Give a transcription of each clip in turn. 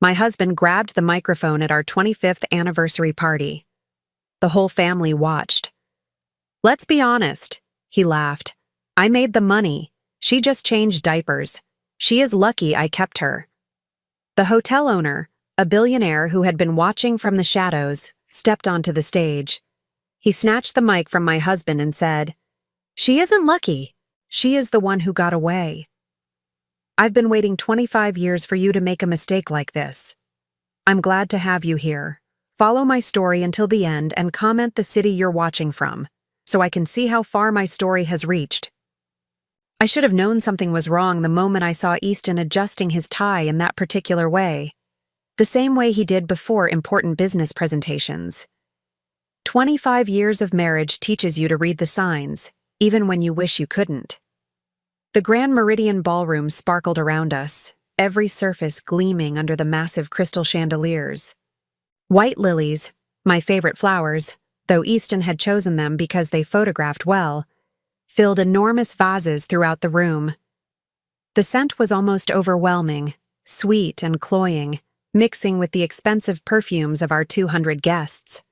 My husband grabbed the microphone at our 25th anniversary party. The whole family watched. "Let's be honest," he laughed. "I made the money. She just changed diapers. She is lucky I kept her." The hotel owner, a billionaire who had been watching from the shadows, stepped onto the stage. He snatched the mic from my husband and said, "She isn't lucky. She is the one who got away. I've been waiting 25 years for you to make a mistake like this. I'm glad to have you here. Follow my story until the end and comment the city you're watching from, so I can see how far my story has reached." I should have known something was wrong the moment I saw Easton adjusting his tie in that particular way, the same way he did before important business presentations. 25 years of marriage teaches you to read the signs, even when you wish you couldn't. The Grand Meridian Ballroom sparkled around us, every surface gleaming under the massive crystal chandeliers. White lilies, my favorite flowers, though Easton had chosen them because they photographed well, filled enormous vases throughout the room. The scent was almost overwhelming, sweet and cloying, mixing with the expensive perfumes of our 200 guests.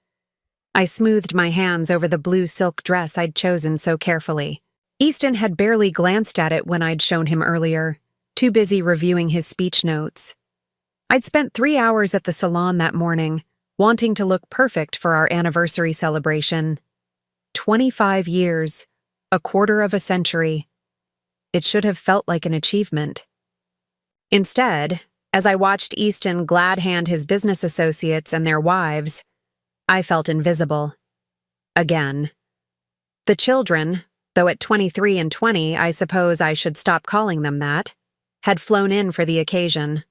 I smoothed my hands over the blue silk dress I'd chosen so carefully. Easton had barely glanced at it when I'd shown him earlier, too busy reviewing his speech notes. I'd spent 3 hours at the salon that morning, wanting to look perfect for our anniversary celebration. 25 years, a quarter of a century. It should have felt like an achievement. Instead, as I watched Easton glad hand his business associates and their wives, I felt invisible. Again. The children, though at 23 and 20 I suppose I should stop calling them that, had flown in for the occasion.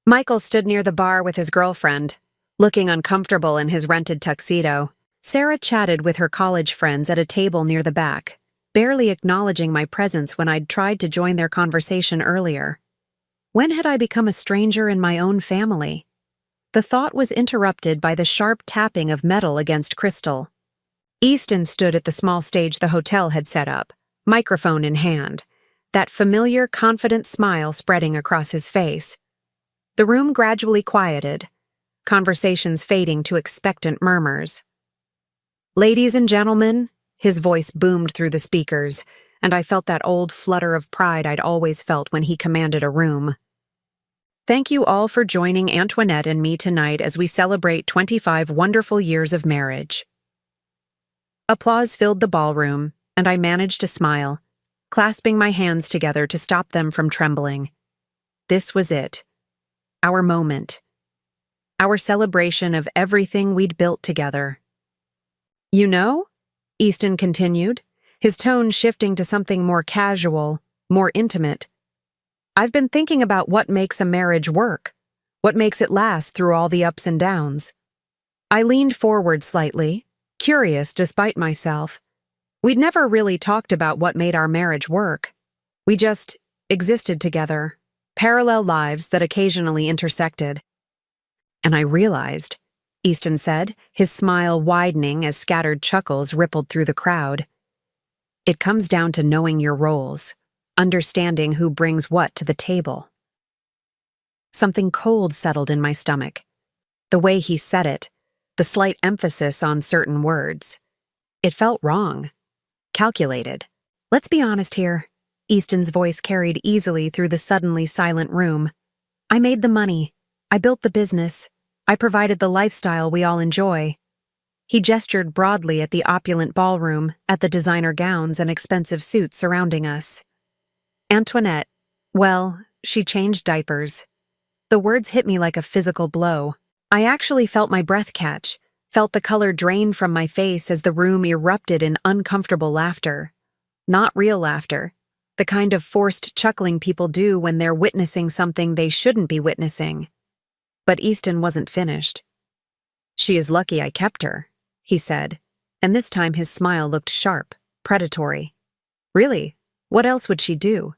Michael stood near the bar with his girlfriend, looking uncomfortable in his rented tuxedo. Sarah chatted with her college friends at a table near the back, barely acknowledging my presence when I'd tried to join their conversation earlier. When had I become a stranger in my own family? The thought was interrupted by the sharp tapping of metal against crystal. Easton stood at the small stage the hotel had set up, microphone in hand, that familiar, confident smile spreading across his face. The room gradually quieted, conversations fading to expectant murmurs. "Ladies and gentlemen," his voice boomed through the speakers, and I felt that old flutter of pride I'd always felt when he commanded a room. "Thank you all for joining Antoinette and me tonight as we celebrate 25 wonderful years of marriage." Applause filled the ballroom, and I managed to smile, clasping my hands together to stop them from trembling. This was it. Our moment. Our celebration of everything we'd built together. "You know," Easton continued, his tone shifting to something more casual, more intimate, "I've been thinking about what makes a marriage work, what makes it last through all the ups and downs." I leaned forward slightly, curious despite myself. We'd never really talked about what made our marriage work. We just existed together, parallel lives that occasionally intersected. "And I realized," Easton said, his smile widening as scattered chuckles rippled through the crowd, "it comes down to knowing your roles, understanding who brings what to the table." Something cold settled in my stomach. The way he said it, the slight emphasis on certain words. It felt wrong. Calculated. "Let's be honest here," Easton's voice carried easily through the suddenly silent room. "I made the money. I built the business. I provided the lifestyle we all enjoy." He gestured broadly at the opulent ballroom, at the designer gowns and expensive suits surrounding us. "Antoinette, well, she changed diapers." The words hit me like a physical blow. I actually felt my breath catch, felt the color drain from my face as the room erupted in uncomfortable laughter. Not real laughter, the kind of forced chuckling people do when they're witnessing something they shouldn't be witnessing. But Easton wasn't finished. "She is lucky I kept her," he said, and this time his smile looked sharp, predatory. "Really? What else would she do?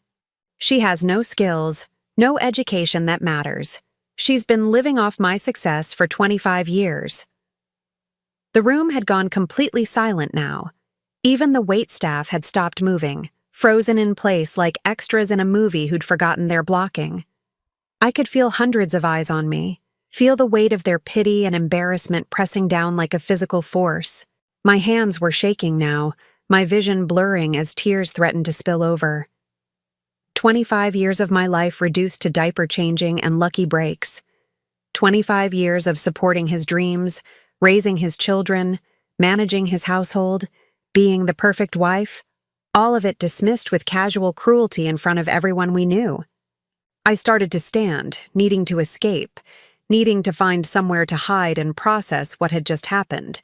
She has no skills, no education that matters. She's been living off my success for 25 years. The room had gone completely silent now. Even the waitstaff had stopped moving, frozen in place like extras in a movie who'd forgotten their blocking. I could feel hundreds of eyes on me, feel the weight of their pity and embarrassment pressing down like a physical force. My hands were shaking now, my vision blurring as tears threatened to spill over. 25 years of my life reduced to diaper changing and lucky breaks. 25 years of supporting his dreams, raising his children, managing his household, being the perfect wife, all of it dismissed with casual cruelty in front of everyone we knew. I started to stand, needing to escape, needing to find somewhere to hide and process what had just happened.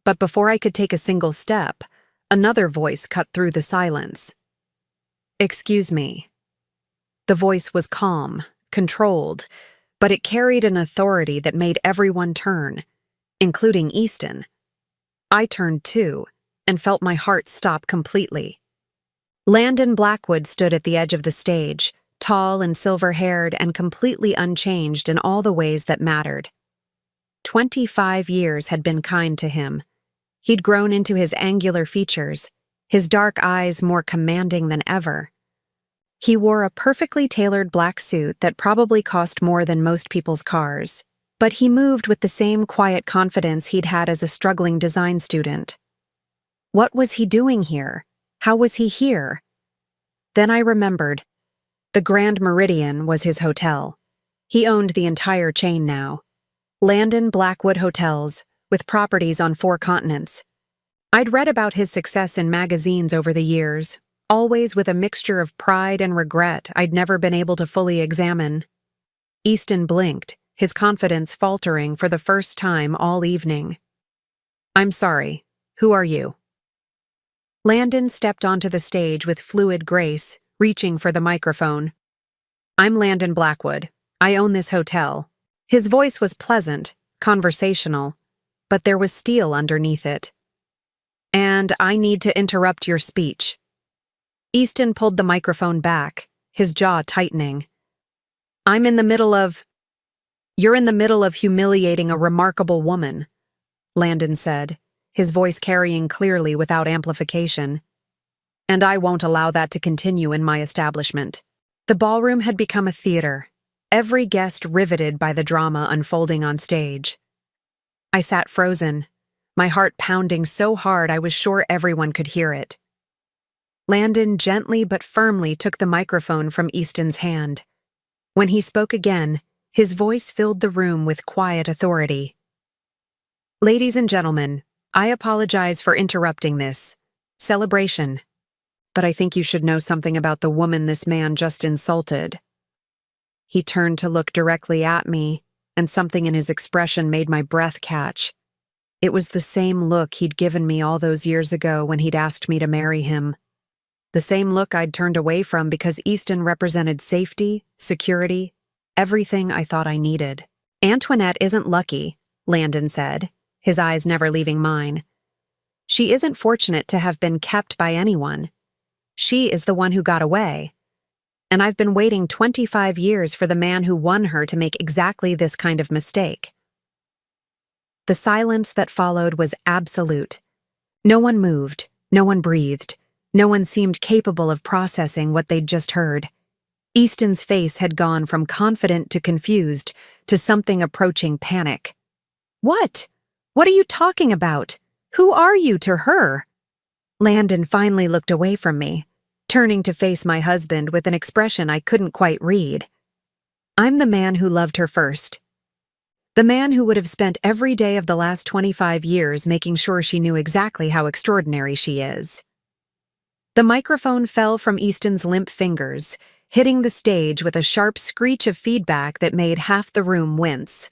But before I could take a single step, another voice cut through the silence. "Excuse me." The voice was calm, controlled, but it carried an authority that made everyone turn, including Easton. I turned too, and felt my heart stop completely. Landon Blackwood stood at the edge of the stage, tall and silver-haired and completely unchanged in all the ways that mattered. 25 years had been kind to him. He'd grown into his angular features, his dark eyes more commanding than ever. He wore a perfectly tailored black suit that probably cost more than most people's cars, but he moved with the same quiet confidence he'd had as a struggling design student. What was he doing here? How was he here? Then I remembered. The Grand Meridian was his hotel. He owned the entire chain now. Landon Blackwood Hotels, with properties on 4 continents. I'd read about his success in magazines over the years, always with a mixture of pride and regret I'd never been able to fully examine. Easton blinked, his confidence faltering for the first time all evening. "I'm sorry. Who are you?" Landon stepped onto the stage with fluid grace, reaching for the microphone. "I'm Landon Blackwood. I own this hotel." His voice was pleasant, conversational, but there was steel underneath it. "And I need to interrupt your speech." Easton pulled the microphone back, his jaw tightening. You're in the middle of humiliating a remarkable woman," Landon said, his voice carrying clearly without amplification. "And I won't allow that to continue in my establishment." The ballroom had become a theater, every guest riveted by the drama unfolding on stage. I sat frozen, my heart pounding so hard I was sure everyone could hear it. Landon gently but firmly took the microphone from Easton's hand. When he spoke again, his voice filled the room with quiet authority. "Ladies and gentlemen, I apologize for interrupting this celebration, but I think you should know something about the woman this man just insulted." He turned to look directly at me, and something in his expression made my breath catch. It was the same look he'd given me all those years ago when he'd asked me to marry him. The same look I'd turned away from because Easton represented safety, security, everything I thought I needed. "Antoinette isn't lucky," Landon said, his eyes never leaving mine. "She isn't fortunate to have been kept by anyone. She is the one who got away. And I've been waiting 25 years for the man who won her to make exactly this kind of mistake." The silence that followed was absolute. No one moved, no one breathed, no one seemed capable of processing what they'd just heard. Easton's face had gone from confident to confused to something approaching panic. "What? What are you talking about? Who are you to her?" Landon finally looked away from me, turning to face my husband with an expression I couldn't quite read. "I'm the man who loved her first. The man who would have spent every day of the last 25 years making sure she knew exactly how extraordinary she is." The microphone fell from Easton's limp fingers, hitting the stage with a sharp screech of feedback that made half the room wince.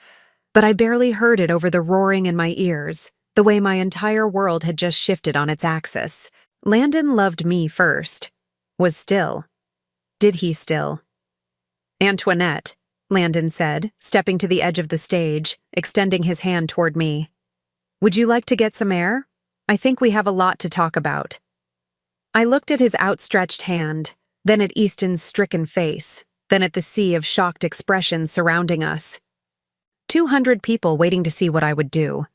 But I barely heard it over the roaring in my ears, the way my entire world had just shifted on its axis. Landon loved me first. Was still. Did he still? "Antoinette," Landon said, stepping to the edge of the stage, extending his hand toward me. "Would you like to get some air? I think we have a lot to talk about." I looked at his outstretched hand, then at Easton's stricken face, then at the sea of shocked expressions surrounding us. 200 people waiting to see what I would do,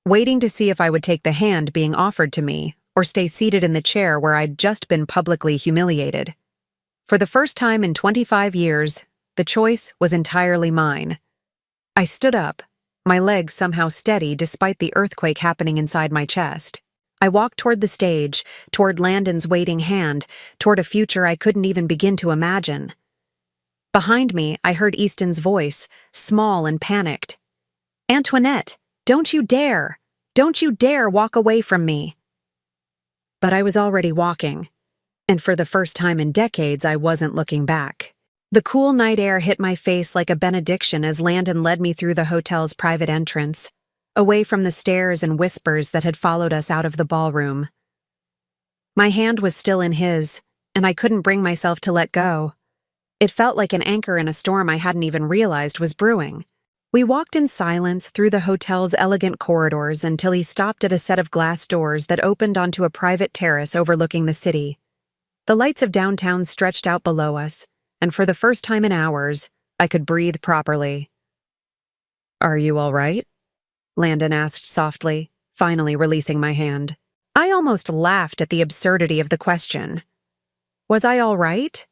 waiting to see if I would take the hand being offered to me or stay seated in the chair where I'd just been publicly humiliated. For the first time in 25 years, the choice was entirely mine. I stood up, my legs somehow steady despite the earthquake happening inside my chest. I walked toward the stage, toward Landon's waiting hand, toward a future I couldn't even begin to imagine. Behind me, I heard Easton's voice, small and panicked. "Antoinette, don't you dare! Don't you dare walk away from me!" But I was already walking, and for the first time in decades, I wasn't looking back. The cool night air hit my face like a benediction as Landon led me through the hotel's private entrance, away from the stares and whispers that had followed us out of the ballroom. My hand was still in his, and I couldn't bring myself to let go. It felt like an anchor in a storm I hadn't even realized was brewing. We walked in silence through the hotel's elegant corridors until he stopped at a set of glass doors that opened onto a private terrace overlooking the city. The lights of downtown stretched out below us, and for the first time in hours, I could breathe properly. "Are you all right?" Landon asked softly, finally releasing my hand. I almost laughed at the absurdity of the question. Was I all right?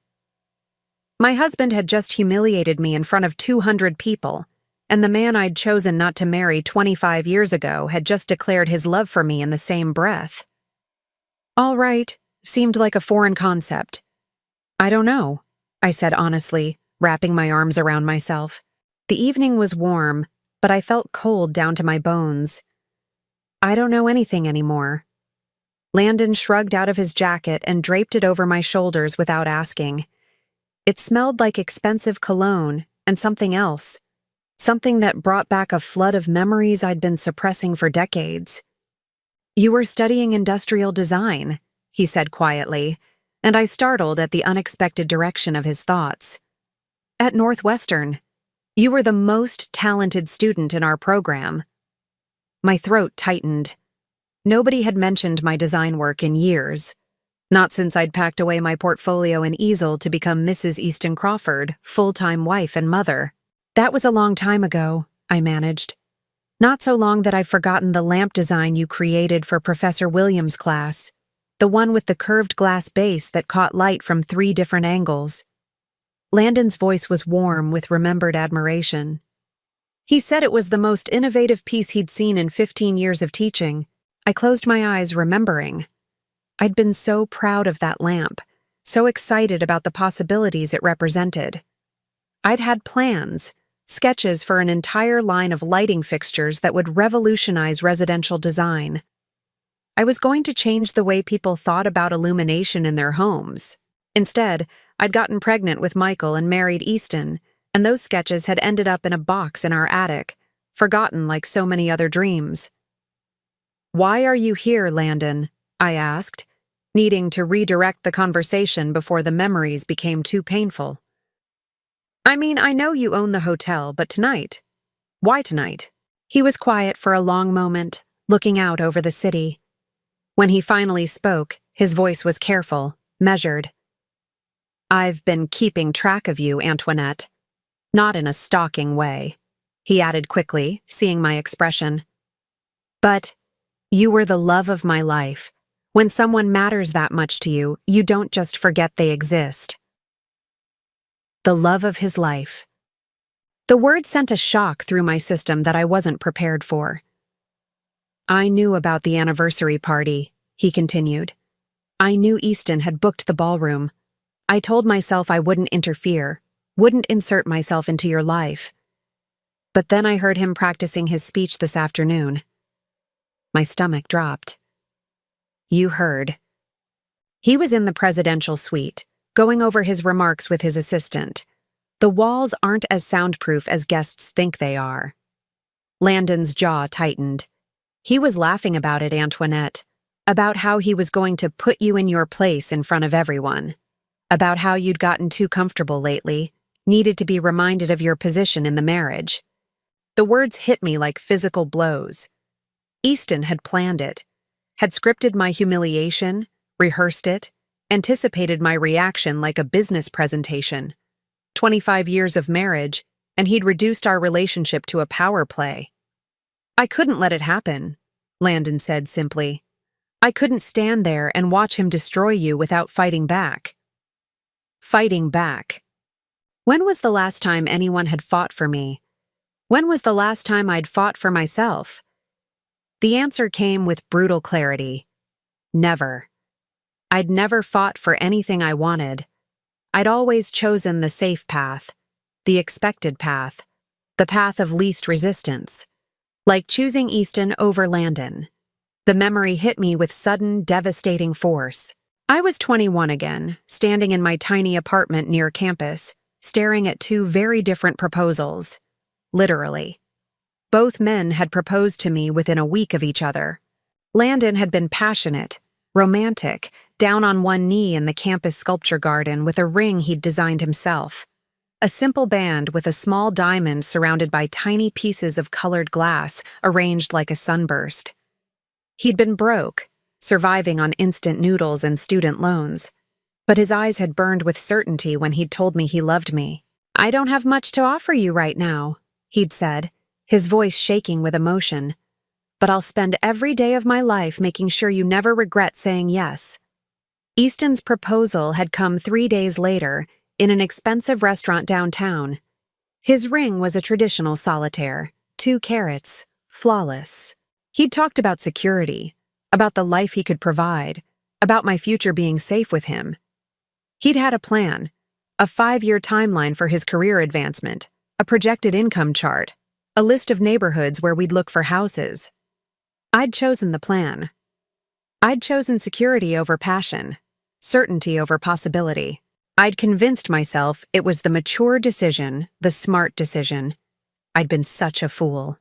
My husband had just humiliated me in front of 200 people, and the man I'd chosen not to marry 25 years ago had just declared his love for me in the same breath. All right seemed like a foreign concept. "I don't know," I said honestly, wrapping my arms around myself. The evening was warm, but I felt cold down to my bones. "I don't know anything anymore." Landon shrugged out of his jacket and draped it over my shoulders without asking. It smelled like expensive cologne and something else, something that brought back a flood of memories I'd been suppressing for decades. "You were studying industrial design," he said quietly, and I startled at the unexpected direction of his thoughts. "At Northwestern. You were the most talented student in our program." My throat tightened. Nobody had mentioned my design work in years. Not since I'd packed away my portfolio and easel to become Mrs. Easton Crawford, full-time wife and mother. "That was a long time ago," I managed. "Not so long that I've forgotten the lamp design you created for Professor Williams' class, the one with the curved glass base that caught light from 3 different angles." Landon's voice was warm with remembered admiration. He said it was the most innovative piece he'd seen in 15 years of teaching. I closed my eyes, remembering. I'd been so proud of that lamp, so excited about the possibilities it represented. I'd had plans, sketches for an entire line of lighting fixtures that would revolutionize residential design. I was going to change the way people thought about illumination in their homes. Instead, I'd gotten pregnant with Michael and married Easton, and those sketches had ended up in a box in our attic, forgotten like so many other dreams. "Why are you here, Landon?" I asked, needing to redirect the conversation before the memories became too painful. "I mean, I know you own the hotel, but tonight? Why tonight?" He was quiet for a long moment, looking out over the city. When he finally spoke, his voice was careful, measured. "I've been keeping track of you, Antoinette. Not in a stalking way," he added quickly, seeing my expression. "But you were the love of my life. When someone matters that much to you, you don't just forget they exist." The love of his life. The word sent a shock through my system that I wasn't prepared for. "I knew about the anniversary party," he continued. "I knew Easton had booked the ballroom. I told myself I wouldn't interfere, wouldn't insert myself into your life. But then I heard him practicing his speech this afternoon. My stomach dropped. You heard. He was in the presidential suite, going over his remarks with his assistant. The walls aren't as soundproof as guests think they are." Landon's jaw tightened. He was laughing about it, Antoinette, about how he was going to put you in your place in front of everyone, about how you'd gotten too comfortable lately, needed to be reminded of your position in the marriage. The words hit me like physical blows. Easton had planned it, had scripted my humiliation, rehearsed it, anticipated my reaction like a business presentation. 25 years of marriage, and he'd reduced our relationship to a power play. "I couldn't let it happen," Landon said simply. "I couldn't stand there and watch him destroy you without fighting back." Fighting back. When was the last time anyone had fought for me? When was the last time I'd fought for myself? The answer came with brutal clarity. Never. I'd never fought for anything I wanted. I'd always chosen the safe path, the expected path, the path of least resistance. Like choosing Easton over Landon. The memory hit me with sudden, devastating force. I was 21 again, standing in my tiny apartment near campus, staring at two very different proposals. Literally. Both men had proposed to me within a week of each other. Landon had been passionate, romantic, down on one knee in the campus sculpture garden with a ring he'd designed himself. A simple band with a small diamond surrounded by tiny pieces of colored glass arranged like a sunburst. He'd been broke, surviving on instant noodles and student loans. But his eyes had burned with certainty when he'd told me he loved me. "I don't have much to offer you right now," he'd said, his voice shaking with emotion. "But I'll spend every day of my life making sure you never regret saying yes." Easton's proposal had come 3 days later, in an expensive restaurant downtown. His ring was a traditional solitaire, 2 carats, flawless. He'd talked about security, about the life he could provide, about my future being safe with him. He'd had a plan, a 5-year timeline for his career advancement, a projected income chart, a list of neighborhoods where we'd look for houses. I'd chosen the plan. I'd chosen security over passion, certainty over possibility. I'd convinced myself it was the mature decision, the smart decision. I'd been such a fool.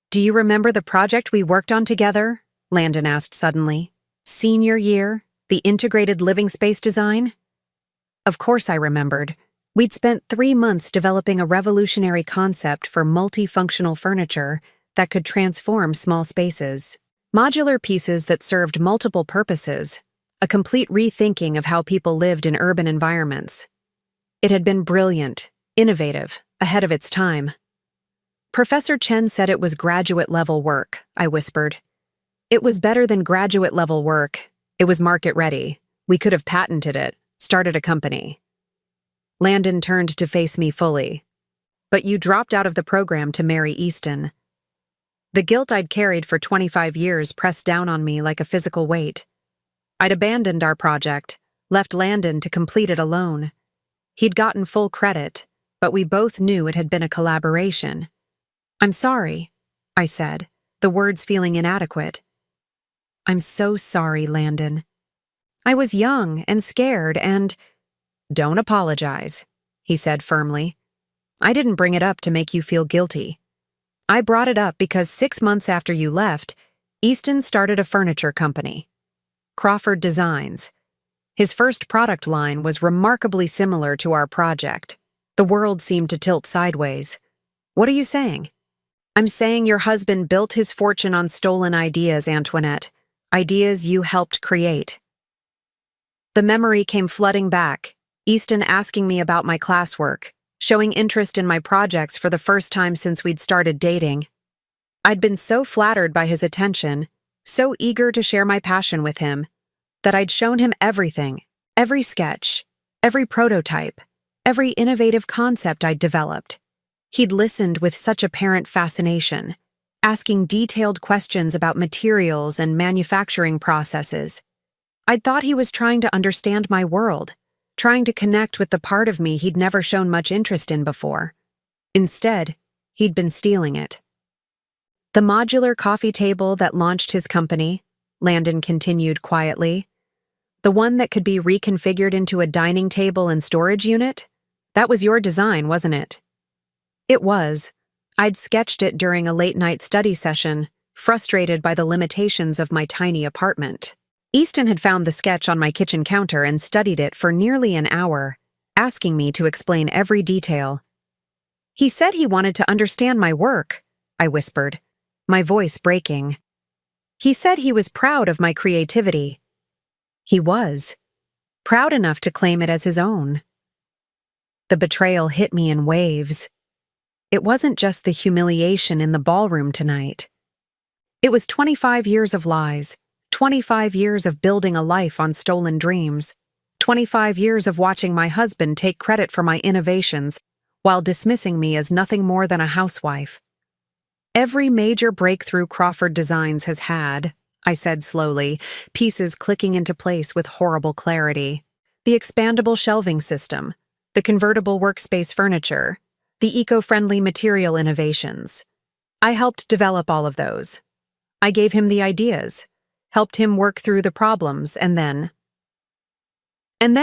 "Do you remember the project we worked on together?" Landon asked suddenly. "Senior year, the integrated living space design?" Of course I remembered. We'd spent 3 months developing a revolutionary concept for multifunctional furniture that could transform small spaces. Modular pieces that served multiple purposes. A complete rethinking of how people lived in urban environments. It had been brilliant, innovative, ahead of its time. "Professor Chen said it was graduate-level work," I whispered. "It was better than graduate-level work. It was market-ready. We could have patented it, started a company." Landon turned to face me fully. "But you dropped out of the program to marry Easton." The guilt I'd carried for 25 years pressed down on me like a physical weight. I'd abandoned our project, left Landon to complete it alone. He'd gotten full credit, but we both knew it had been a collaboration. "I'm sorry," I said, the words feeling inadequate. "I'm so sorry, Landon. I was young and scared and—" "Don't apologize," he said firmly. "I didn't bring it up to make you feel guilty. I brought it up because 6 months after you left, Easton started a furniture company. Crawford Designs. His first product line was remarkably similar to our project. The world seemed to tilt sideways. What are you saying?" "I'm saying your husband built his fortune on stolen ideas, Antoinette. Ideas you helped create." The memory came flooding back, Easton asking me about my classwork, showing interest in my projects for the first time since we'd started dating. I'd been so flattered by his attention, so eager to share my passion with him, that I'd shown him everything, every sketch, every prototype, every innovative concept I'd developed. He'd listened with such apparent fascination, asking detailed questions about materials and manufacturing processes. I'd thought he was trying to understand my world, trying to connect with the part of me he'd never shown much interest in before. Instead, he'd been stealing it. "The modular coffee table that launched his company," Landon continued quietly. "The one that could be reconfigured into a dining table and storage unit? That was your design, wasn't it?" It was. I'd sketched it during a late-night study session, frustrated by the limitations of my tiny apartment. Easton had found the sketch on my kitchen counter and studied it for nearly an hour, asking me to explain every detail. "He said he wanted to understand my work," I whispered, my voice breaking. "He said he was proud of my creativity." He was. Proud enough to claim it as his own. The betrayal hit me in waves. It wasn't just the humiliation in the ballroom tonight. It was 25 years of lies, 25 years of building a life on stolen dreams, 25 years of watching my husband take credit for my innovations while dismissing me as nothing more than a housewife. Every major breakthrough Crawford Designs has had, I said slowly, pieces clicking into place with horrible clarity. The expandable shelving system, the convertible workspace furniture, the eco-friendly material innovations. I helped develop all of those. I gave him the ideas, helped him work through the problems, and then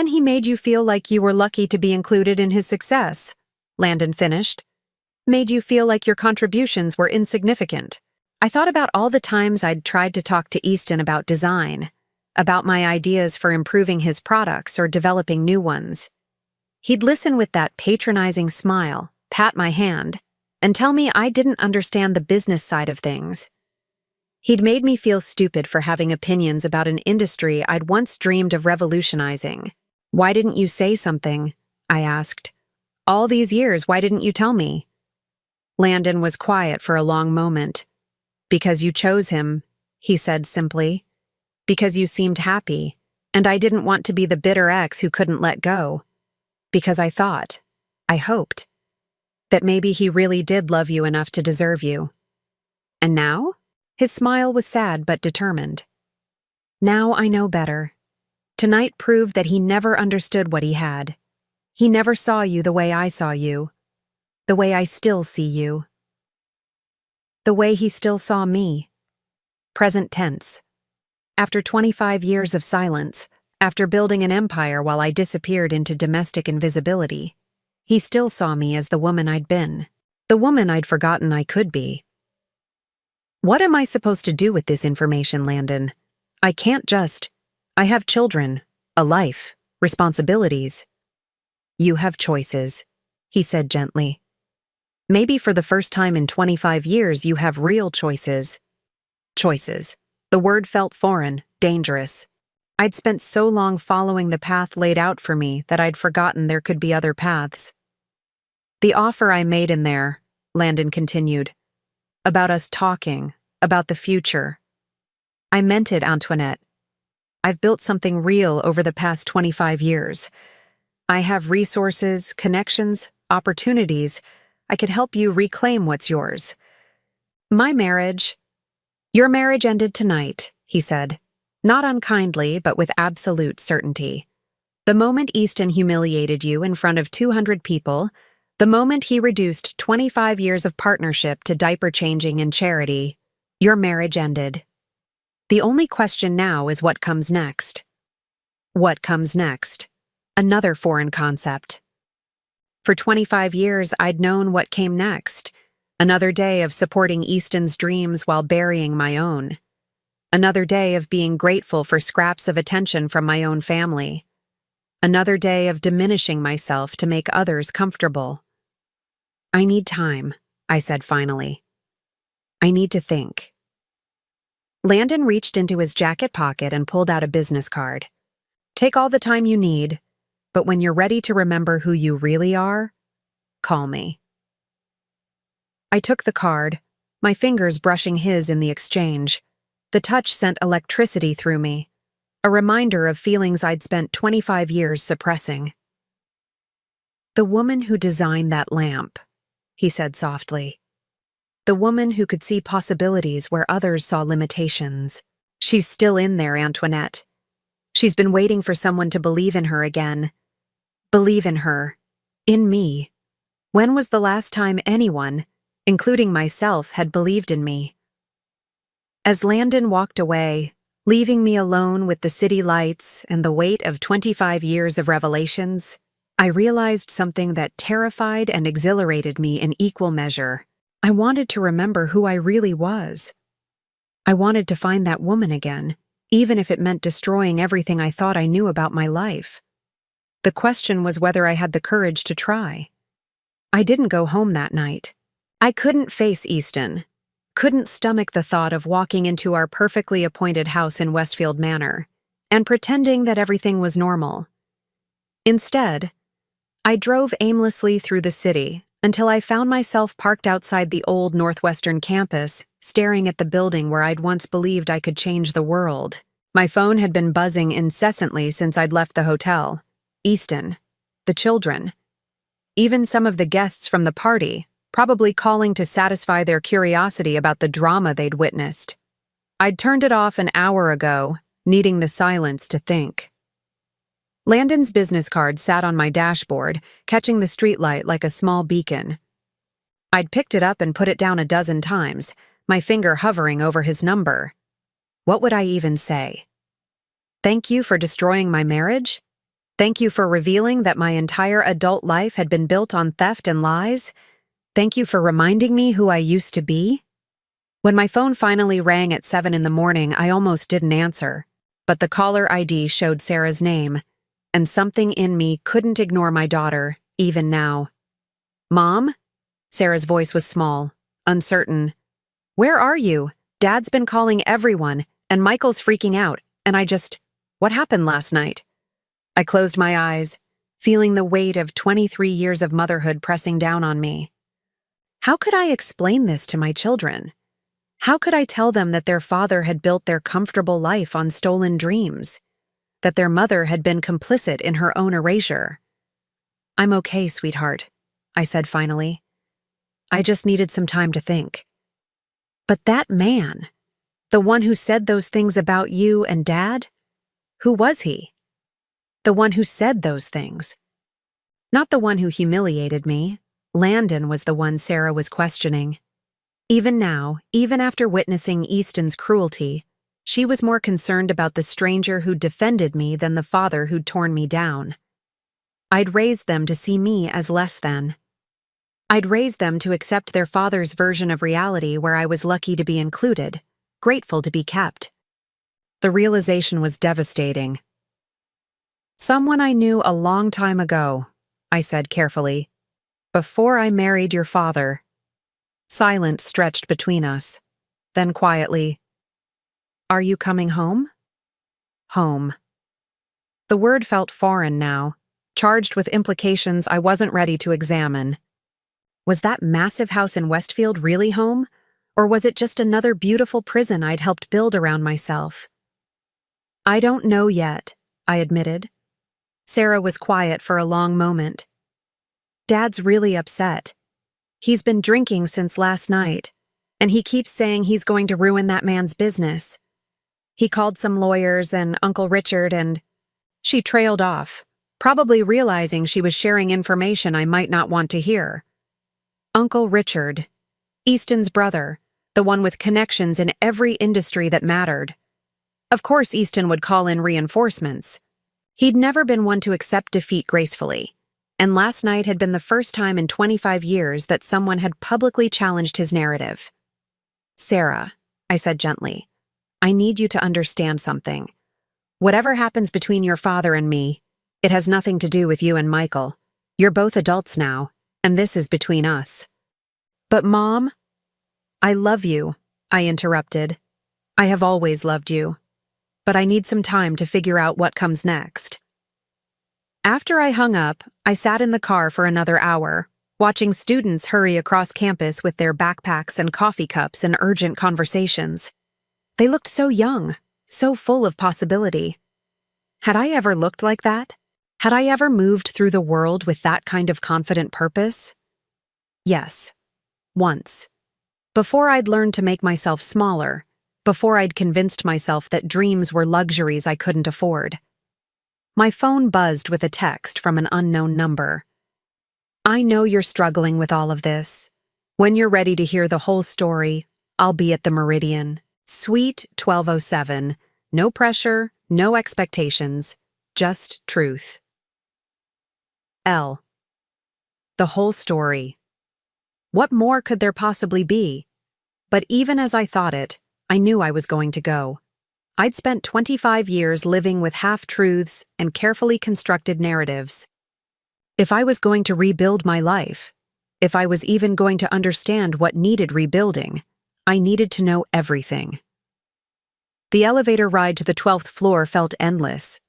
he made you feel like you were lucky to be included in his success, Landon finished. Made you feel like your contributions were insignificant. I thought about all the times I'd tried to talk to Easton about design, about my ideas for improving his products or developing new ones. He'd listen with that patronizing smile, pat my hand, and tell me I didn't understand the business side of things. He'd made me feel stupid for having opinions about an industry I'd once dreamed of revolutionizing. Why didn't you say something? I asked. All these years, why didn't you tell me? Landon was quiet for a long moment. Because you chose him, he said simply. Because you seemed happy, and I didn't want to be the bitter ex who couldn't let go. Because I hoped, that maybe he really did love you enough to deserve you. And now? His smile was sad but determined. Now I know better. Tonight proved that he never understood what he had. He never saw you the way I saw you. The way I still see you. The way he still saw me. Present tense. After 25 years of silence, after building an empire while I disappeared into domestic invisibility, he still saw me as the woman I'd been, the woman I'd forgotten I could be. What am I supposed to do with this information, Landon? I can't just. I have children, a life, responsibilities. You have choices, he said gently. Maybe for the first time in 25 years you have real choices. Choices. The word felt foreign, dangerous. I'd spent so long following the path laid out for me that I'd forgotten there could be other paths. The offer I made in there, Landon continued, about us talking, about the future. I meant it, Antoinette. I've built something real over the past 25 years. I have resources, connections, opportunities. I could help you reclaim what's yours. Your marriage ended tonight, he said, not unkindly, but with absolute certainty. The moment Easton humiliated you in front of 200 people, the moment he reduced 25 years of partnership to diaper changing and charity, your marriage ended. The only question now is what comes next. What comes next? Another foreign concept. For 25 years, I'd known what came next. Another day of supporting Easton's dreams while burying my own. Another day of being grateful for scraps of attention from my own family. Another day of diminishing myself to make others comfortable. I need time, I said finally. I need to think. Landon reached into his jacket pocket and pulled out a business card. Take all the time you need, but when you're ready to remember who you really are, call me. I took the card, my fingers brushing his in the exchange. The touch sent electricity through me, a reminder of feelings I'd spent 25 years suppressing. The woman who designed that lamp, he said softly. The woman who could see possibilities where others saw limitations. She's still in there, Antoinette. She's been waiting for someone to believe in her again. Believe in her. In me. When was the last time anyone, including myself, had believed in me? As Landon walked away, leaving me alone with the city lights and the weight of 25 years of revelations, I realized something that terrified and exhilarated me in equal measure. I wanted to remember who I really was. I wanted to find that woman again, even if it meant destroying everything I thought I knew about my life. The question was whether I had the courage to try. I didn't go home that night. I couldn't face Easton, couldn't stomach the thought of walking into our perfectly appointed house in Westfield Manor and pretending that everything was normal. Instead, I drove aimlessly through the city until I found myself parked outside the old Northwestern campus, staring at the building where I'd once believed I could change the world. My phone had been buzzing incessantly since I'd left the hotel. Easton, the children, even some of the guests from the party, probably calling to satisfy their curiosity about the drama they'd witnessed. I'd turned it off an hour ago, needing the silence to think. Landon's business card sat on my dashboard, catching the streetlight like a small beacon. I'd picked it up and put it down a dozen times, my finger hovering over his number. What would I even say? Thank you for destroying my marriage? Thank you for revealing that my entire adult life had been built on theft and lies? Thank you for reminding me who I used to be? When my phone finally rang at 7 in the morning, I almost didn't answer. But the caller ID showed Sarah's name, and something in me couldn't ignore my daughter, even now. Mom? Sarah's voice was small, uncertain. Where are you? Dad's been calling everyone, and Michael's freaking out, and what happened last night? I closed my eyes, feeling the weight of 23 years of motherhood pressing down on me. How could I explain this to my children? How could I tell them that their father had built their comfortable life on stolen dreams? That their mother had been complicit in her own erasure? I'm okay, sweetheart, I said finally. I just needed some time to think. But that man, the one who said those things about you and Dad, who was he? The one who said those things. Not the one who humiliated me. Landon was the one Sarah was questioning. Even now, even after witnessing Easton's cruelty, she was more concerned about the stranger who'd defended me than the father who'd torn me down. I'd raised them to see me as less than. I'd raised them to accept their father's version of reality where I was lucky to be included, grateful to be kept. The realization was devastating. Someone I knew a long time ago, I said carefully, before I married your father. Silence stretched between us. Then quietly, Are you coming home? Home. The word felt foreign now, charged with implications I wasn't ready to examine. Was that massive house in Westfield really home? Or was it just another beautiful prison I'd helped build around myself? I don't know yet, I admitted. Sarah was quiet for a long moment. Dad's really upset. He's been drinking since last night, and he keeps saying he's going to ruin that man's business. He called some lawyers and Uncle Richard and... She trailed off, probably realizing she was sharing information I might not want to hear. Uncle Richard, Easton's brother, the one with connections in every industry that mattered. Of course Easton would call in reinforcements. He'd never been one to accept defeat gracefully, and last night had been the first time in 25 years that someone had publicly challenged his narrative. Sarah, I said gently, I need you to understand something. Whatever happens between your father and me, it has nothing to do with you and Michael. You're both adults now, and this is between us. But Mom, I love you, I interrupted. I have always loved you. But I need some time to figure out what comes next. After I hung up, I sat in the car for another hour, watching students hurry across campus with their backpacks and coffee cups and urgent conversations. They looked so young, so full of possibility. Had I ever looked like that? Had I ever moved through the world with that kind of confident purpose? Yes, once. Before I'd learned to make myself smaller, before I'd convinced myself that dreams were luxuries I couldn't afford. My phone buzzed with a text from an unknown number. I know you're struggling with all of this. When you're ready to hear the whole story, I'll be at the Meridian. Suite 1207. No pressure, no expectations, just truth. L. The whole story. What more could there possibly be? But even as I thought it, I knew I was going to go. I'd spent 25 years living with half-truths and carefully constructed narratives. If I was going to rebuild my life, if I was even going to understand what needed rebuilding, I needed to know everything. The elevator ride to the 12th floor felt endless.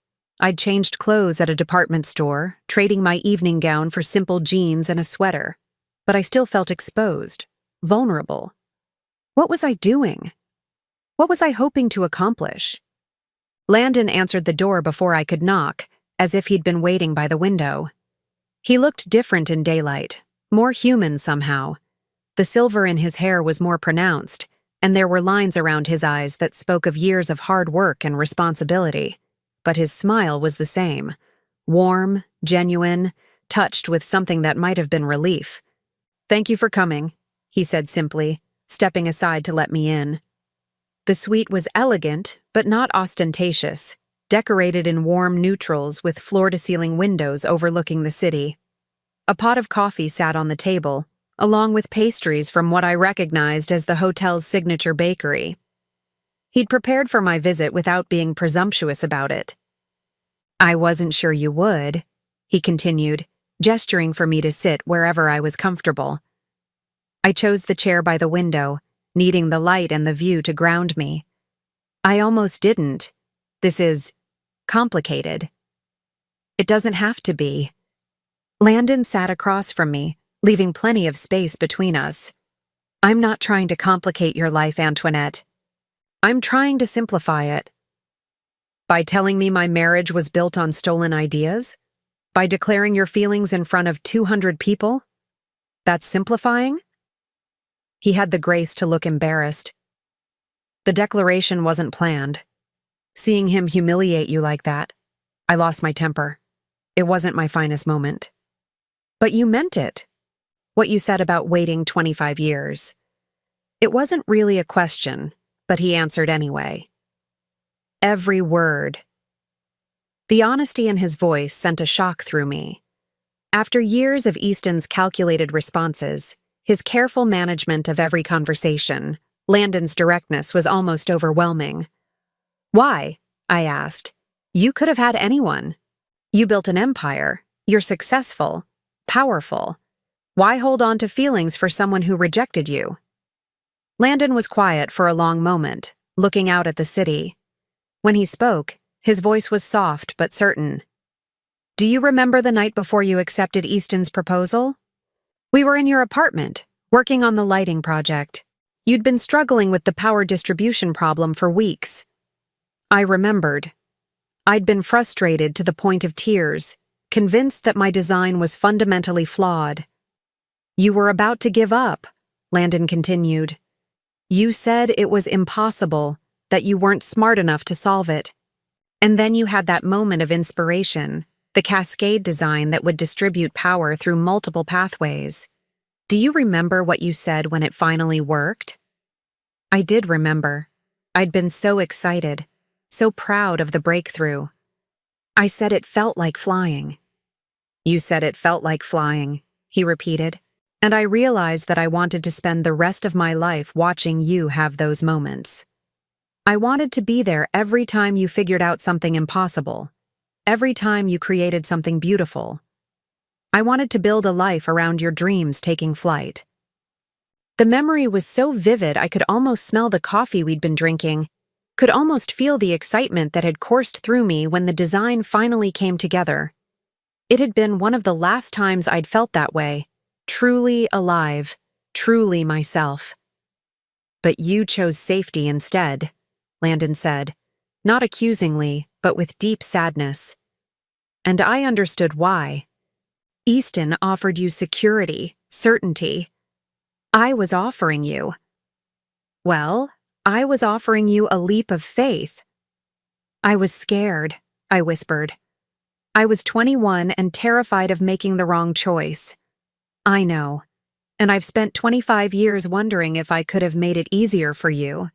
I'd changed clothes at a department store, trading my evening gown for simple jeans and a sweater. But I still felt exposed, vulnerable. What was I doing? What was I hoping to accomplish? Landon answered the door before I could knock, as if he'd been waiting by the window. He looked different in daylight, more human somehow. The silver in his hair was more pronounced, and there were lines around his eyes that spoke of years of hard work and responsibility. But his smile was the same, warm, genuine, touched with something that might have been relief. "Thank you for coming," he said simply, stepping aside to let me in. The suite was elegant, but not ostentatious, decorated in warm neutrals with floor-to-ceiling windows overlooking the city. A pot of coffee sat on the table, along with pastries from what I recognized as the hotel's signature bakery. He'd prepared for my visit without being presumptuous about it. "I wasn't sure you would," he continued, gesturing for me to sit wherever I was comfortable. I chose the chair by the window, needing the light and the view to ground me. "I almost didn't. This is complicated." "It doesn't have to be." Landon sat across from me, leaving plenty of space between us. "I'm not trying to complicate your life, Antoinette. I'm trying to simplify it." "By telling me my marriage was built on stolen ideas? By declaring your feelings in front of 200 people? That's simplifying?" He had the grace to look embarrassed. "The declaration wasn't planned. Seeing him humiliate you like that, I lost my temper. It wasn't my finest moment." "But you meant it. What you said about waiting 25 years. It wasn't really a question, but he answered anyway. Every word. The honesty in his voice sent a shock through me. After years of Easton's calculated responses, his careful management of every conversation, Landon's directness was almost overwhelming. "Why?" I asked. "You could have had anyone. You built an empire. You're successful, powerful. Why hold on to feelings for someone who rejected you?" Landon was quiet for a long moment, looking out at the city. When he spoke, his voice was soft but certain. "Do you remember the night before you accepted Easton's proposal? We were in your apartment, working on the lighting project. You'd been struggling with the power distribution problem for weeks." I remembered. I'd been frustrated to the point of tears, convinced that my design was fundamentally flawed. "You were about to give up," Landon continued. "You said it was impossible, that you weren't smart enough to solve it. And then you had that moment of inspiration, the cascade design that would distribute power through multiple pathways. Do you remember what you said when it finally worked?" I did remember. I'd been so excited, so proud of the breakthrough. I said it felt like flying. "You said it felt like flying," he repeated, and I realized that I wanted to spend the rest of my life watching you have those moments. I wanted to be there every time you figured out something impossible, every time you created something beautiful. I wanted to build a life around your dreams taking flight. The memory was so vivid I could almost smell the coffee we'd been drinking, could almost feel the excitement that had coursed through me when the design finally came together. It had been one of the last times I'd felt that way, truly alive, truly myself. "But you chose safety instead," Landon said, not accusingly, but with deep sadness. "And I understood why. Easton offered you security, certainty. I was offering you. Well, I was offering you a leap of faith." "I was scared," I whispered. "I was 21 and terrified of making the wrong choice." "I know. And I've spent 25 years wondering if I could have made it easier for you.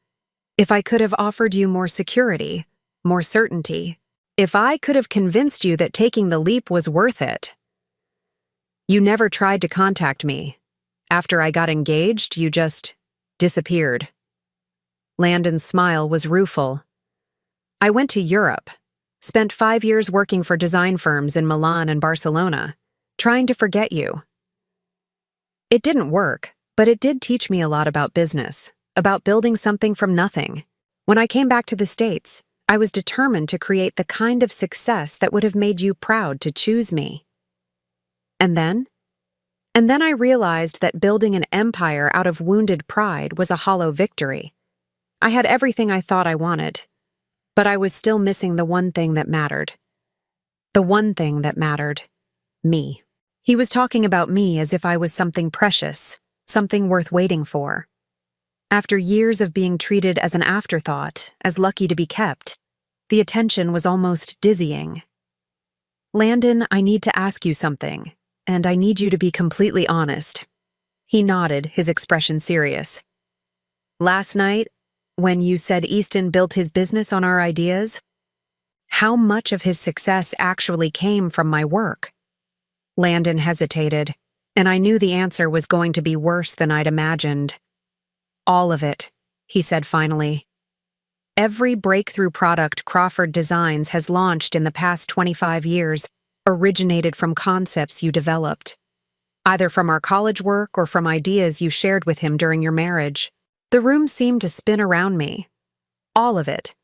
If I could have offered you more security, more certainty. If I could have convinced you that taking the leap was worth it." "You never tried to contact me. After I got engaged, you just disappeared." Landon's smile was rueful. "I went to Europe, spent 5 years working for design firms in Milan and Barcelona, trying to forget you. It didn't work, but it did teach me a lot about business, about building something from nothing. When I came back to the States, I was determined to create the kind of success that would have made you proud to choose me. And then I realized that building an empire out of wounded pride was a hollow victory. I had everything I thought I wanted, But I was still missing the one thing that mattered. The one thing that mattered. Me. He was talking about me as if I was something precious, something worth waiting for. After years of being treated as an afterthought, as lucky to be kept, the attention was almost dizzying. Landon, I need to ask you something, and I need you to be completely honest. He nodded, his expression serious. Last night, when you said Easton built his business on our ideas, how much of his success actually came from my work? Landon hesitated, and I knew the answer was going to be worse than I'd imagined. All of it, he said finally. Every breakthrough product Crawford Designs has launched in the past 25 years originated from concepts you developed, either from our college work or from ideas you shared with him during your marriage. The room seemed to spin around me. All of it.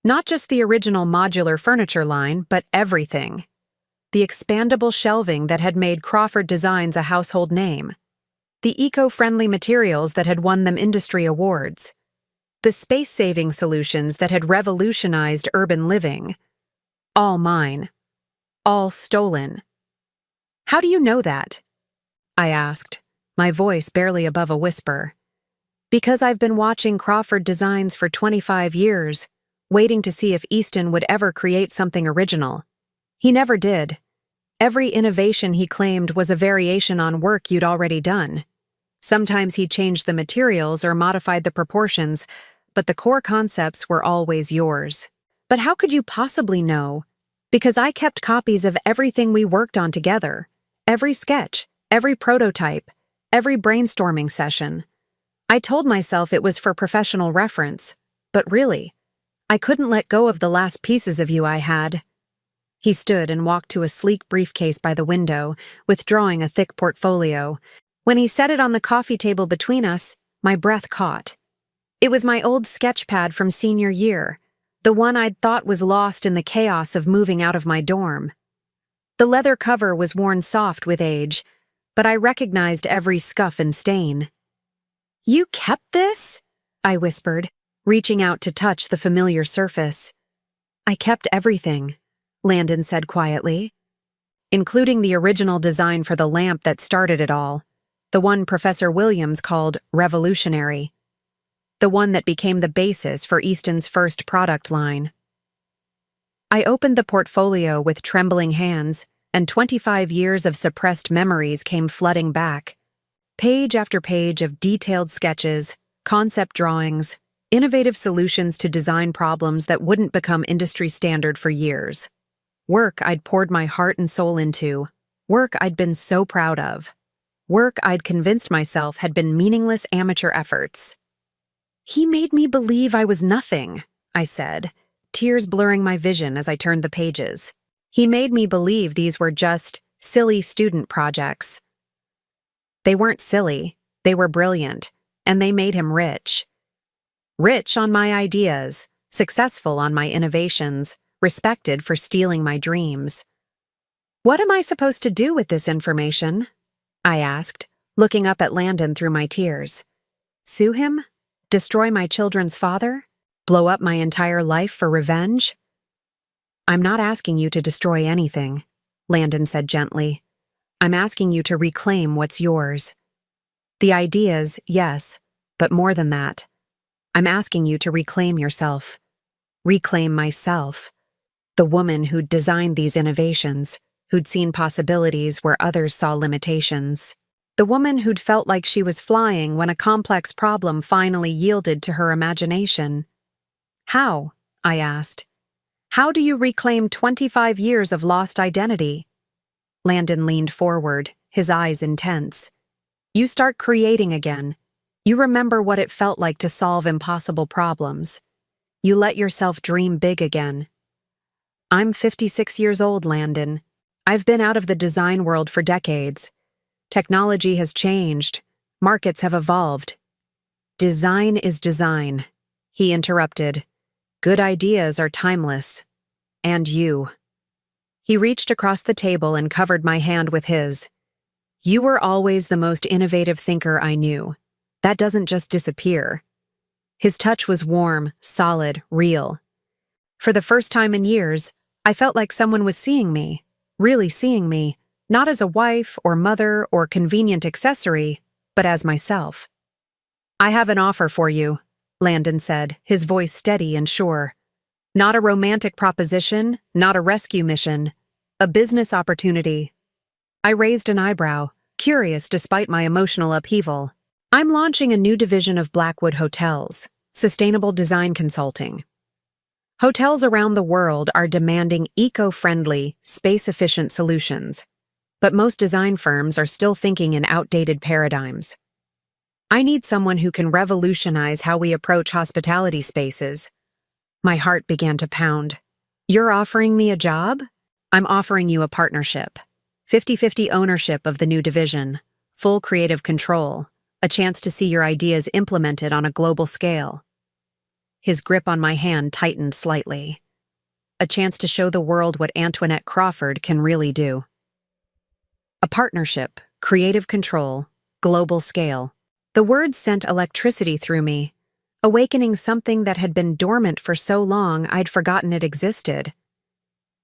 Not just the original modular furniture line, but everything. The expandable shelving that had made Crawford Designs a household name. The eco-friendly materials that had won them industry awards. The space-saving solutions that had revolutionized urban living. All mine. All stolen. How do you know that? I asked, my voice barely above a whisper. Because I've been watching Crawford Designs for 25 years, waiting to see if Easton would ever create something original. He never did. Every innovation he claimed was a variation on work you'd already done. Sometimes he changed the materials or modified the proportions, but the core concepts were always yours. But how could you possibly know? Because I kept copies of everything we worked on together. Every sketch, every prototype, every brainstorming session. I told myself it was for professional reference, but really, I couldn't let go of the last pieces of you I had. He stood and walked to a sleek briefcase by the window, withdrawing a thick portfolio. When he set it on the coffee table between us, my breath caught. It was my old sketch pad from senior year, the one I'd thought was lost in the chaos of moving out of my dorm. The leather cover was worn soft with age, but I recognized every scuff and stain. You kept this? I whispered, reaching out to touch the familiar surface. I kept everything, Landon said quietly, including the original design for the lamp that started it all, the one Professor Williams called revolutionary, the one that became the basis for Easton's first product line. I opened the portfolio with trembling hands, and 25 years of suppressed memories came flooding back. Page after page of detailed sketches, concept drawings, innovative solutions to design problems that wouldn't become industry standard for years. Work I'd poured my heart and soul into. Work I'd been so proud of. Work I'd convinced myself had been meaningless amateur efforts. He made me believe I was nothing, I said, tears blurring my vision as I turned the pages. He made me believe these were just silly student projects. They weren't silly, they were brilliant, and they made him rich. Rich on my ideas, successful on my innovations, respected for stealing my dreams. What am I supposed to do with this information? I asked, looking up at Landon through my tears. Sue him? Destroy my children's father? Blow up my entire life for revenge? I'm not asking you to destroy anything, Landon said gently. I'm asking you to reclaim what's yours. The ideas, yes, but more than that. I'm asking you to reclaim yourself. Reclaim myself. The woman who'd designed these innovations, who'd seen possibilities where others saw limitations. The woman who'd felt like she was flying when a complex problem finally yielded to her imagination. How? I asked. How do you reclaim 25 years of lost identity? Landon leaned forward, his eyes intense. You start creating again. You remember what it felt like to solve impossible problems. You let yourself dream big again. I'm 56 years old, Landon. I've been out of the design world for decades. Technology has changed. Markets have evolved. Design is design, he interrupted. Good ideas are timeless. And you. He reached across the table and covered my hand with his. You were always the most innovative thinker I knew. That doesn't just disappear. His touch was warm, solid, real. For the first time in years, I felt like someone was seeing me, really seeing me, not as a wife or mother or convenient accessory, but as myself. "I have an offer for you," Landon said, his voice steady and sure. "Not a romantic proposition, not a rescue mission. A business opportunity." I raised an eyebrow, curious despite my emotional upheaval. "I'm launching a new division of Blackwood Hotels, sustainable design consulting. Hotels around the world are demanding eco-friendly, space-efficient solutions, but most design firms are still thinking in outdated paradigms. I need someone who can revolutionize how we approach hospitality spaces." My heart began to pound. "You're offering me a job?" "I'm offering you a partnership. 50-50 ownership of the new division, full creative control, a chance to see your ideas implemented on a global scale." His grip on my hand tightened slightly. "A chance to show the world what Antoinette Crawford can really do." A partnership, creative control, global scale. The words sent electricity through me, awakening something that had been dormant for so long I'd forgotten it existed.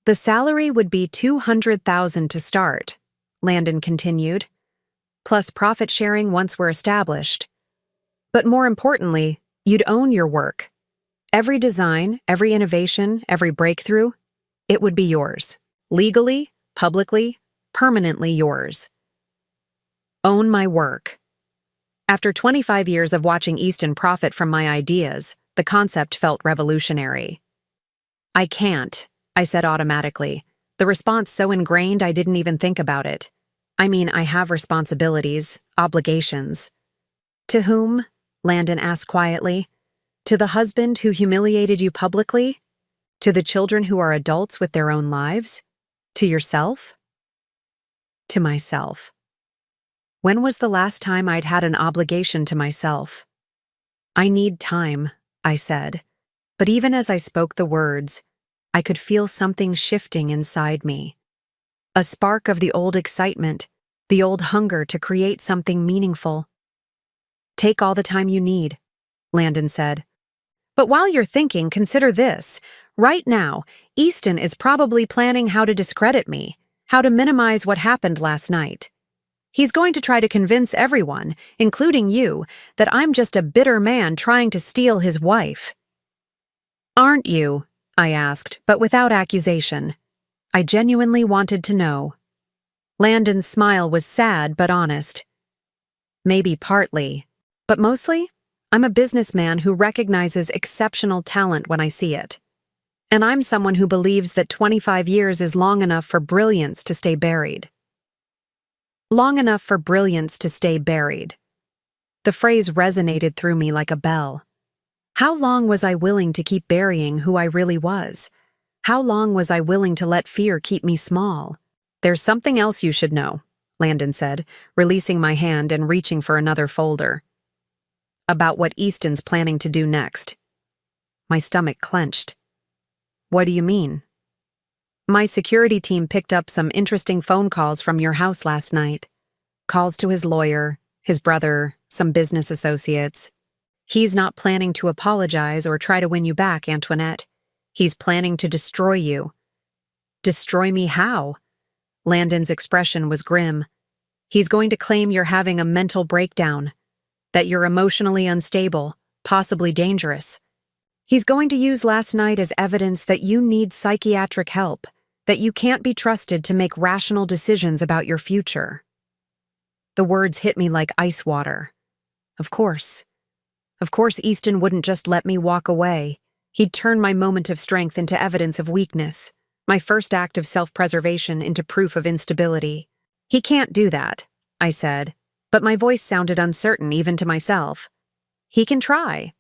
"The salary would be $200,000 to start," Landon continued, "plus profit sharing once we're established. But more importantly, you'd own your work. Every design, every innovation, every breakthrough, it would be yours. Legally, publicly, permanently yours. Own my work." After 25 years of watching Easton profit from my ideas, the concept felt revolutionary. "I can't," I said automatically, the response so ingrained I didn't even think about it. "I mean, I have responsibilities, obligations." "To whom?" Landon asked quietly. "To the husband who humiliated you publicly? To the children who are adults with their own lives? To yourself?" To myself. When was the last time I'd had an obligation to myself? "I need time," I said. But even as I spoke the words, I could feel something shifting inside me. A spark of the old excitement, the old hunger to create something meaningful. "Take all the time you need," Landon said. "But while you're thinking, consider this. Right now, Easton is probably planning how to discredit me, how to minimize what happened last night. He's going to try to convince everyone, including you, that I'm just a bitter man trying to steal his wife." "Aren't you?" I asked, but without accusation. I genuinely wanted to know. Landon's smile was sad but honest. "Maybe partly, but mostly, I'm a businessman who recognizes exceptional talent when I see it. And I'm someone who believes that 25 years is long enough for brilliance to stay buried." Long enough for brilliance to stay buried. The phrase resonated through me like a bell. How long was I willing to keep burying who I really was? How long was I willing to let fear keep me small? "There's something else you should know," Landon said, releasing my hand and reaching for another folder. "About what Easton's planning to do next." My stomach clenched. "What do you mean?" "My security team picked up some interesting phone calls from your house last night. Calls to his lawyer, his brother, some business associates. He's not planning to apologize or try to win you back, Antoinette. He's planning to destroy you." "Destroy me how?" Landon's expression was grim. "He's going to claim you're having a mental breakdown, that you're emotionally unstable, possibly dangerous. He's going to use last night as evidence that you need psychiatric help, that you can't be trusted to make rational decisions about your future." The words hit me like ice water. Of course. Of course Easton wouldn't just let me walk away. He'd turn my moment of strength into evidence of weakness, my first act of self-preservation into proof of instability. "He can't do that," I said, but my voice sounded uncertain even to myself. "He can try.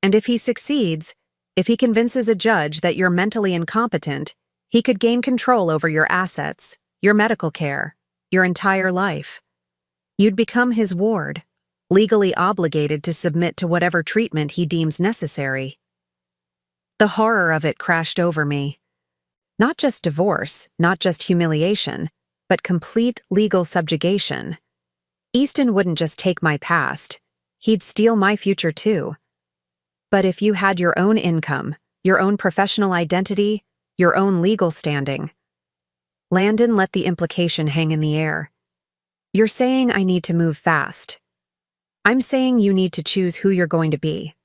And if he succeeds, if he convinces a judge that you're mentally incompetent, he could gain control over your assets, your medical care, your entire life. You'd become his ward, legally obligated to submit to whatever treatment he deems necessary." The horror of it crashed over me. Not just divorce, not just humiliation, but complete legal subjugation. Easton wouldn't just take my past, he'd steal my future too. "But if you had your own income, your own professional identity, your own legal standing. Landon let the implication hang in the air. You're saying I need to move fast. I'm saying you need to choose who you're going to be.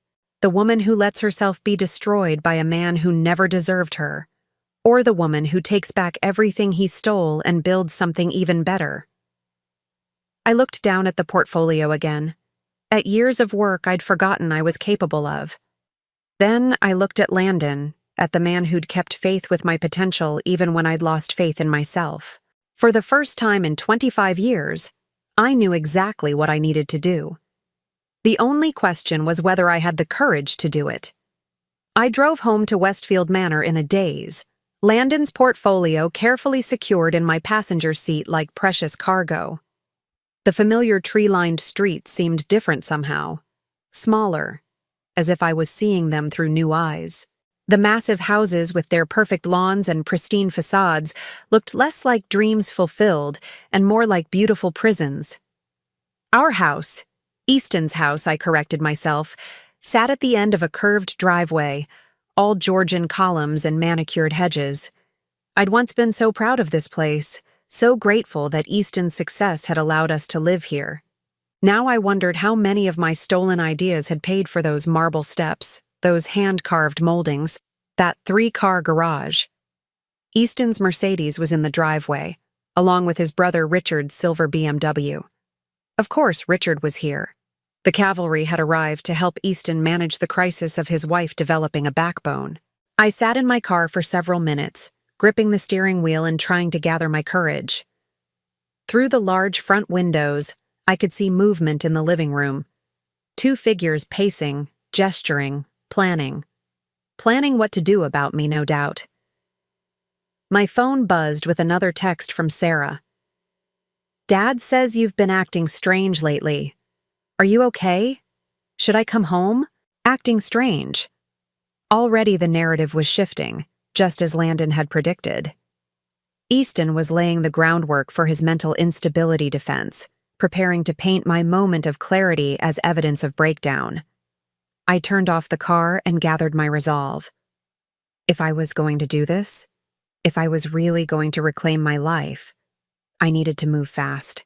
The woman who lets herself be destroyed by a man who never deserved her, or the woman who takes back everything he stole and builds something even better. I looked down at the portfolio again, at years of work I'd forgotten I was capable of. Then I looked at Landon, at the man who'd kept faith with my potential even when I'd lost faith in myself. For the first time in 25 years, I knew exactly what I needed to do. The only question was whether I had the courage to do it. I drove home to Westfield Manor in a daze, Landon's portfolio carefully secured in my passenger seat like precious cargo. The familiar tree-lined streets seemed different somehow, smaller, as if I was seeing them through new eyes. The massive houses with their perfect lawns and pristine facades looked less like dreams fulfilled and more like beautiful prisons. Our house, Easton's house, I corrected myself, sat at the end of a curved driveway, all Georgian columns and manicured hedges. I'd once been so proud of this place, so grateful that Easton's success had allowed us to live here. Now I wondered how many of my stolen ideas had paid for those marble steps, those hand-carved moldings, that 3-car garage. Easton's Mercedes was in the driveway, along with his brother Richard's silver BMW. Of course, Richard was here. The cavalry had arrived to help Easton manage the crisis of his wife developing a backbone. I sat in my car for several minutes, gripping the steering wheel and trying to gather my courage. Through the large front windows, I could see movement in the living room. 2 figures pacing, gesturing, planning. Planning what to do about me, no doubt. My phone buzzed with another text from Sarah. Dad says you've been acting strange lately. Are you okay? Should I come home? Acting strange. Already the narrative was shifting, just as Landon had predicted. Easton was laying the groundwork for his mental instability defense, preparing to paint my moment of clarity as evidence of breakdown. I turned off the car and gathered my resolve. If I was going to do this, if I was really going to reclaim my life, I needed to move fast.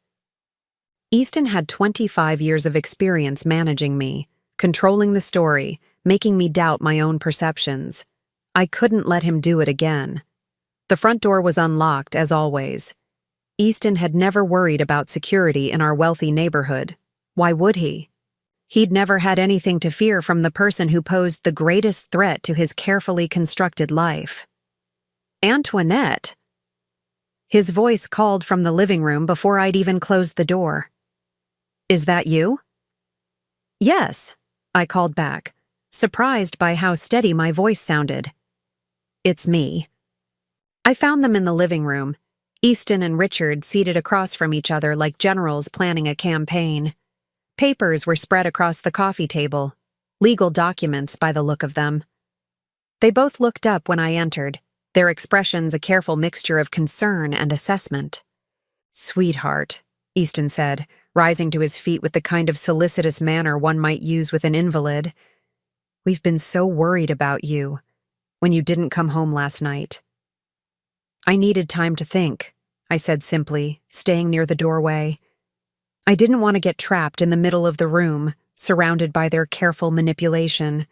Easton had 25 years of experience managing me, controlling the story, making me doubt my own perceptions. I couldn't let him do it again. The front door was unlocked, as always. Easton had never worried about security in our wealthy neighborhood. Why would he? He'd never had anything to fear from the person who posed the greatest threat to his carefully constructed life. Antoinette. His voice called from the living room before I'd even closed the door. Is that you? Yes, I called back, surprised by how steady my voice sounded. It's me. I found them in the living room, Easton and Richard seated across from each other like generals planning a campaign. Papers were spread across the coffee table, legal documents by the look of them. They both looked up when I entered, their expressions a careful mixture of concern and assessment. Sweetheart, Easton said, rising to his feet with the kind of solicitous manner one might use with an invalid. We've been so worried about you when you didn't come home last night. I needed time to think, I said simply, staying near the doorway. I didn't want to get trapped in the middle of the room, surrounded by their careful manipulation.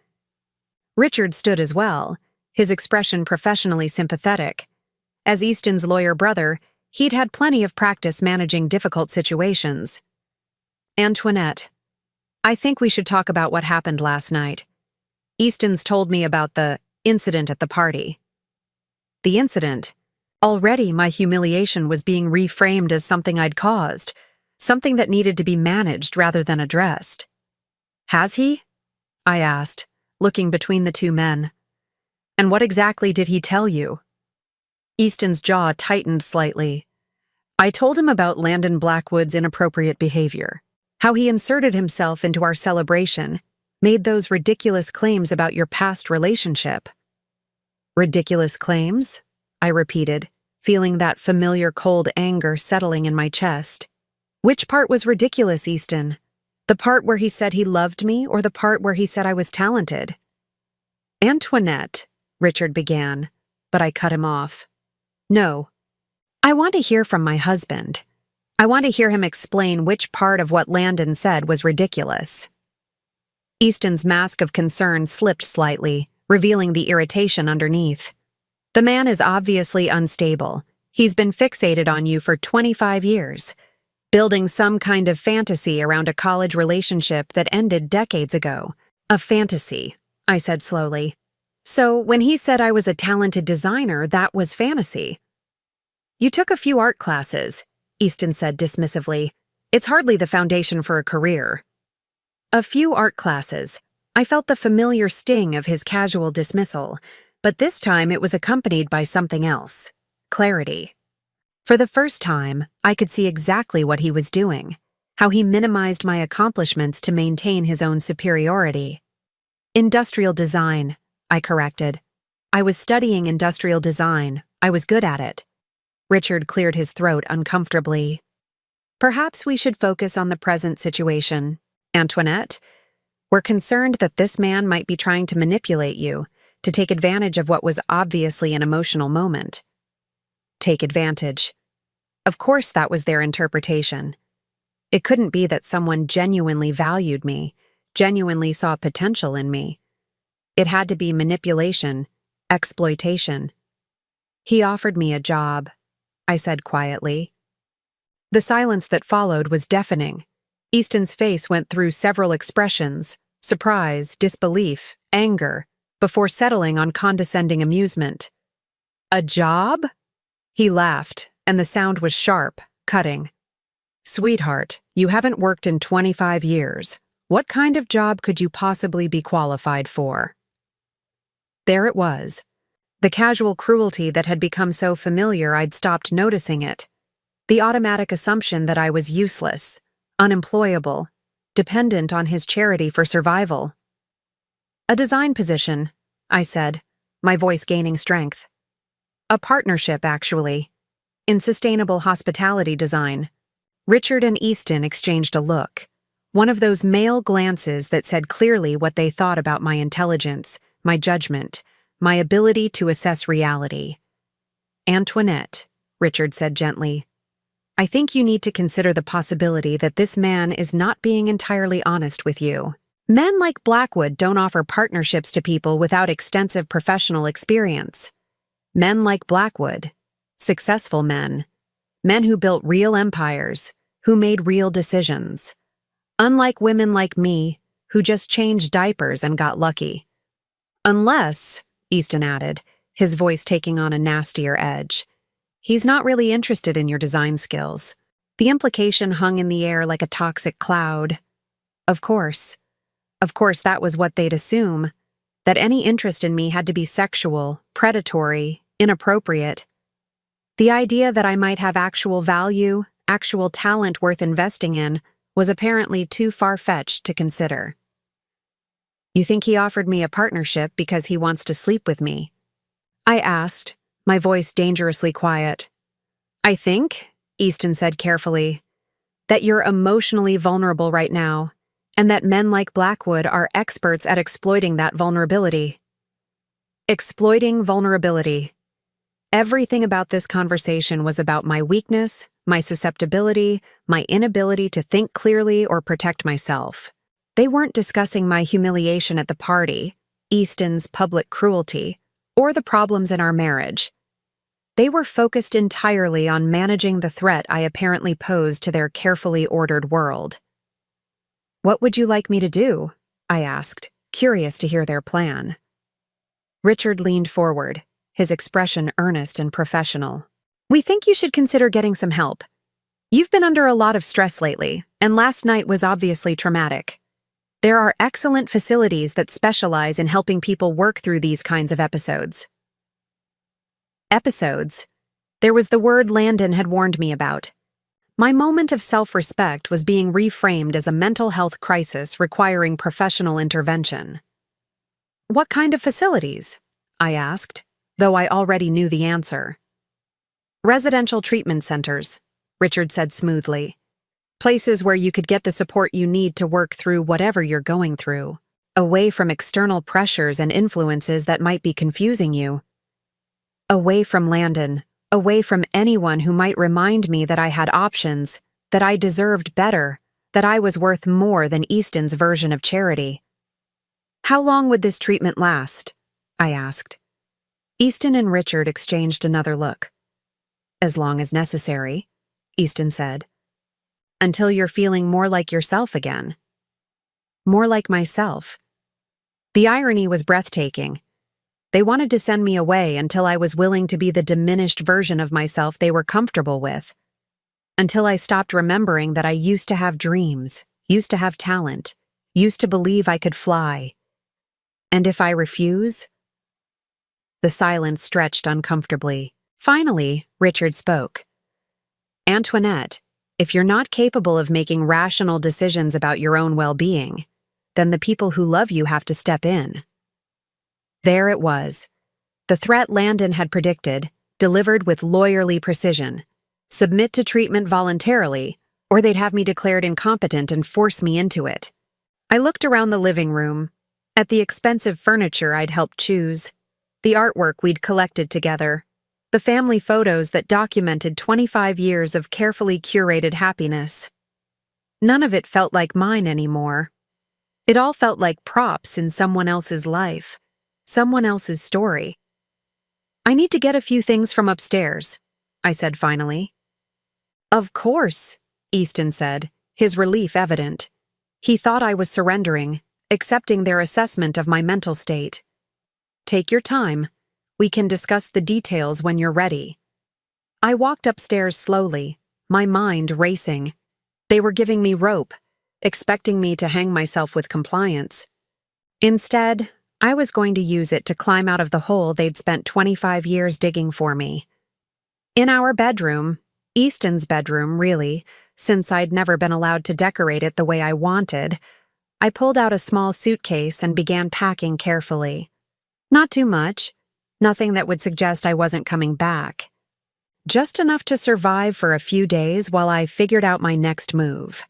Richard stood as well, his expression professionally sympathetic. As Easton's lawyer brother, he'd had plenty of practice managing difficult situations. Antoinette, I think we should talk about what happened last night. Easton's told me about the incident at the party. The incident? Already my humiliation was being reframed as something I'd caused, something that needed to be managed rather than addressed. Has he? I asked, looking between the two men. And what exactly did he tell you? Easton's jaw tightened slightly. I told him about Landon Blackwood's inappropriate behavior, how he inserted himself into our celebration, made those ridiculous claims about your past relationship. Ridiculous claims? I repeated, feeling that familiar cold anger settling in my chest. Which part was ridiculous, Easton? The part where he said he loved me or the part where he said I was talented? Antoinette, Richard began, but I cut him off. No. I want to hear from my husband. I want to hear him explain which part of what Landon said was ridiculous. Easton's mask of concern slipped slightly, revealing the irritation underneath. The man is obviously unstable. He's been fixated on you for 25 years, building some kind of fantasy around a college relationship that ended decades ago. A fantasy, I said slowly. So when he said I was a talented designer, that was fantasy. You took a few art classes, Easton said dismissively. It's hardly the foundation for a career. A few art classes. I felt the familiar sting of his casual dismissal, but this time it was accompanied by something else. Clarity. For the first time, I could see exactly what he was doing, how he minimized my accomplishments to maintain his own superiority. Industrial design, I corrected. I was studying industrial design. I was good at it. Richard cleared his throat uncomfortably. Perhaps we should focus on the present situation. Antoinette, we're concerned that this man might be trying to manipulate you, to take advantage of what was obviously an emotional moment. Take advantage. Of course that was their interpretation. It couldn't be that someone genuinely valued me, genuinely saw potential in me. It had to be manipulation, exploitation. He offered me a job, I said quietly. The silence that followed was deafening. Easton's face went through several expressions: surprise, disbelief, anger, before settling on condescending amusement. A job? He laughed, and the sound was sharp, cutting. Sweetheart, you haven't worked in 25 years. What kind of job could you possibly be qualified for? There it was. The casual cruelty that had become so familiar I'd stopped noticing it. The automatic assumption that I was useless, unemployable, dependent on his charity for survival. A design position, I said, my voice gaining strength. A partnership, actually, in sustainable hospitality design. Richard and Easton exchanged a look, one of those male glances that said clearly what they thought about my intelligence, my judgment, my ability to assess reality. Antoinette, Richard said gently, I think you need to consider the possibility that this man is not being entirely honest with you. Men like Blackwood don't offer partnerships to people without extensive professional experience. Men like Blackwood, successful men who built real empires, who made real decisions. Unlike women like me, who just changed diapers and got lucky. Unless, Easton added, his voice taking on a nastier edge, he's not really interested in your design skills. The implication hung in the air like a toxic cloud. Of course that was what they'd assume, that any interest in me had to be sexual, predatory, inappropriate. The idea that I might have actual value, actual talent worth investing in, was apparently too far-fetched to consider. You think he offered me a partnership because he wants to sleep with me? I asked, my voice dangerously quiet. I think, Easton said carefully, that you're emotionally vulnerable right now, and that men like Blackwood are experts at exploiting that vulnerability. Exploiting vulnerability. Everything about this conversation was about my weakness, my susceptibility, my inability to think clearly or protect myself. They weren't discussing my humiliation at the party, Easton's public cruelty, or the problems in our marriage. They were focused entirely on managing the threat I apparently posed to their carefully ordered world. What would you like me to do? I asked, curious to hear their plan. Richard leaned forward, his expression earnest and professional. We think you should consider getting some help. You've been under a lot of stress lately, and last night was obviously traumatic. There are excellent facilities that specialize in helping people work through these kinds of episodes. Episodes? There was the word Landon had warned me about. My moment of self-respect was being reframed as a mental health crisis requiring professional intervention. What kind of facilities? I asked, though I already knew the answer. Residential treatment centers, Richard said smoothly. Places where you could get the support you need to work through whatever you're going through. away from external pressures and influences that might be confusing you. Away from Landon, away from anyone who might remind me that I had options, that I deserved better, that I was worth more than Easton's version of charity. "How long would this treatment last?" I asked. Easton and Richard exchanged another look. "As long as necessary," Easton said. "Until you're feeling more like yourself again." More like myself. The irony was breathtaking. They wanted to send me away until I was willing to be the diminished version of myself they were comfortable with. Until I stopped remembering that I used to have dreams, used to have talent, used to believe I could fly. And if I refuse? The silence stretched uncomfortably. Finally, Richard spoke. "Antoinette, if you're not capable of making rational decisions about your own well-being, then the people who love you have to step in." There it was. The threat Landon had predicted, delivered with lawyerly precision. Submit to treatment voluntarily, or they'd have me declared incompetent and force me into it. I looked around the living room, at the expensive furniture I'd helped choose, the artwork we'd collected together, the family photos that documented 25 years of carefully curated happiness. None of it felt like mine anymore. It all felt like props in someone else's life, someone else's story. "I need to get a few things from upstairs," I said finally. "Of course," Easton said, his relief evident. He thought I was surrendering, accepting their assessment of my mental state. "Take your time. We can discuss the details when you're ready." I walked upstairs slowly, my mind racing. They were giving me rope, expecting me to hang myself with compliance. Instead, I was going to use it to climb out of the hole they'd spent 25 years digging for me. In our bedroom, Easton's bedroom, really, since I'd never been allowed to decorate it the way I wanted, I pulled out a small suitcase and began packing carefully. Not too much, nothing that would suggest I wasn't coming back. Just enough to survive for a few days while I figured out my next move.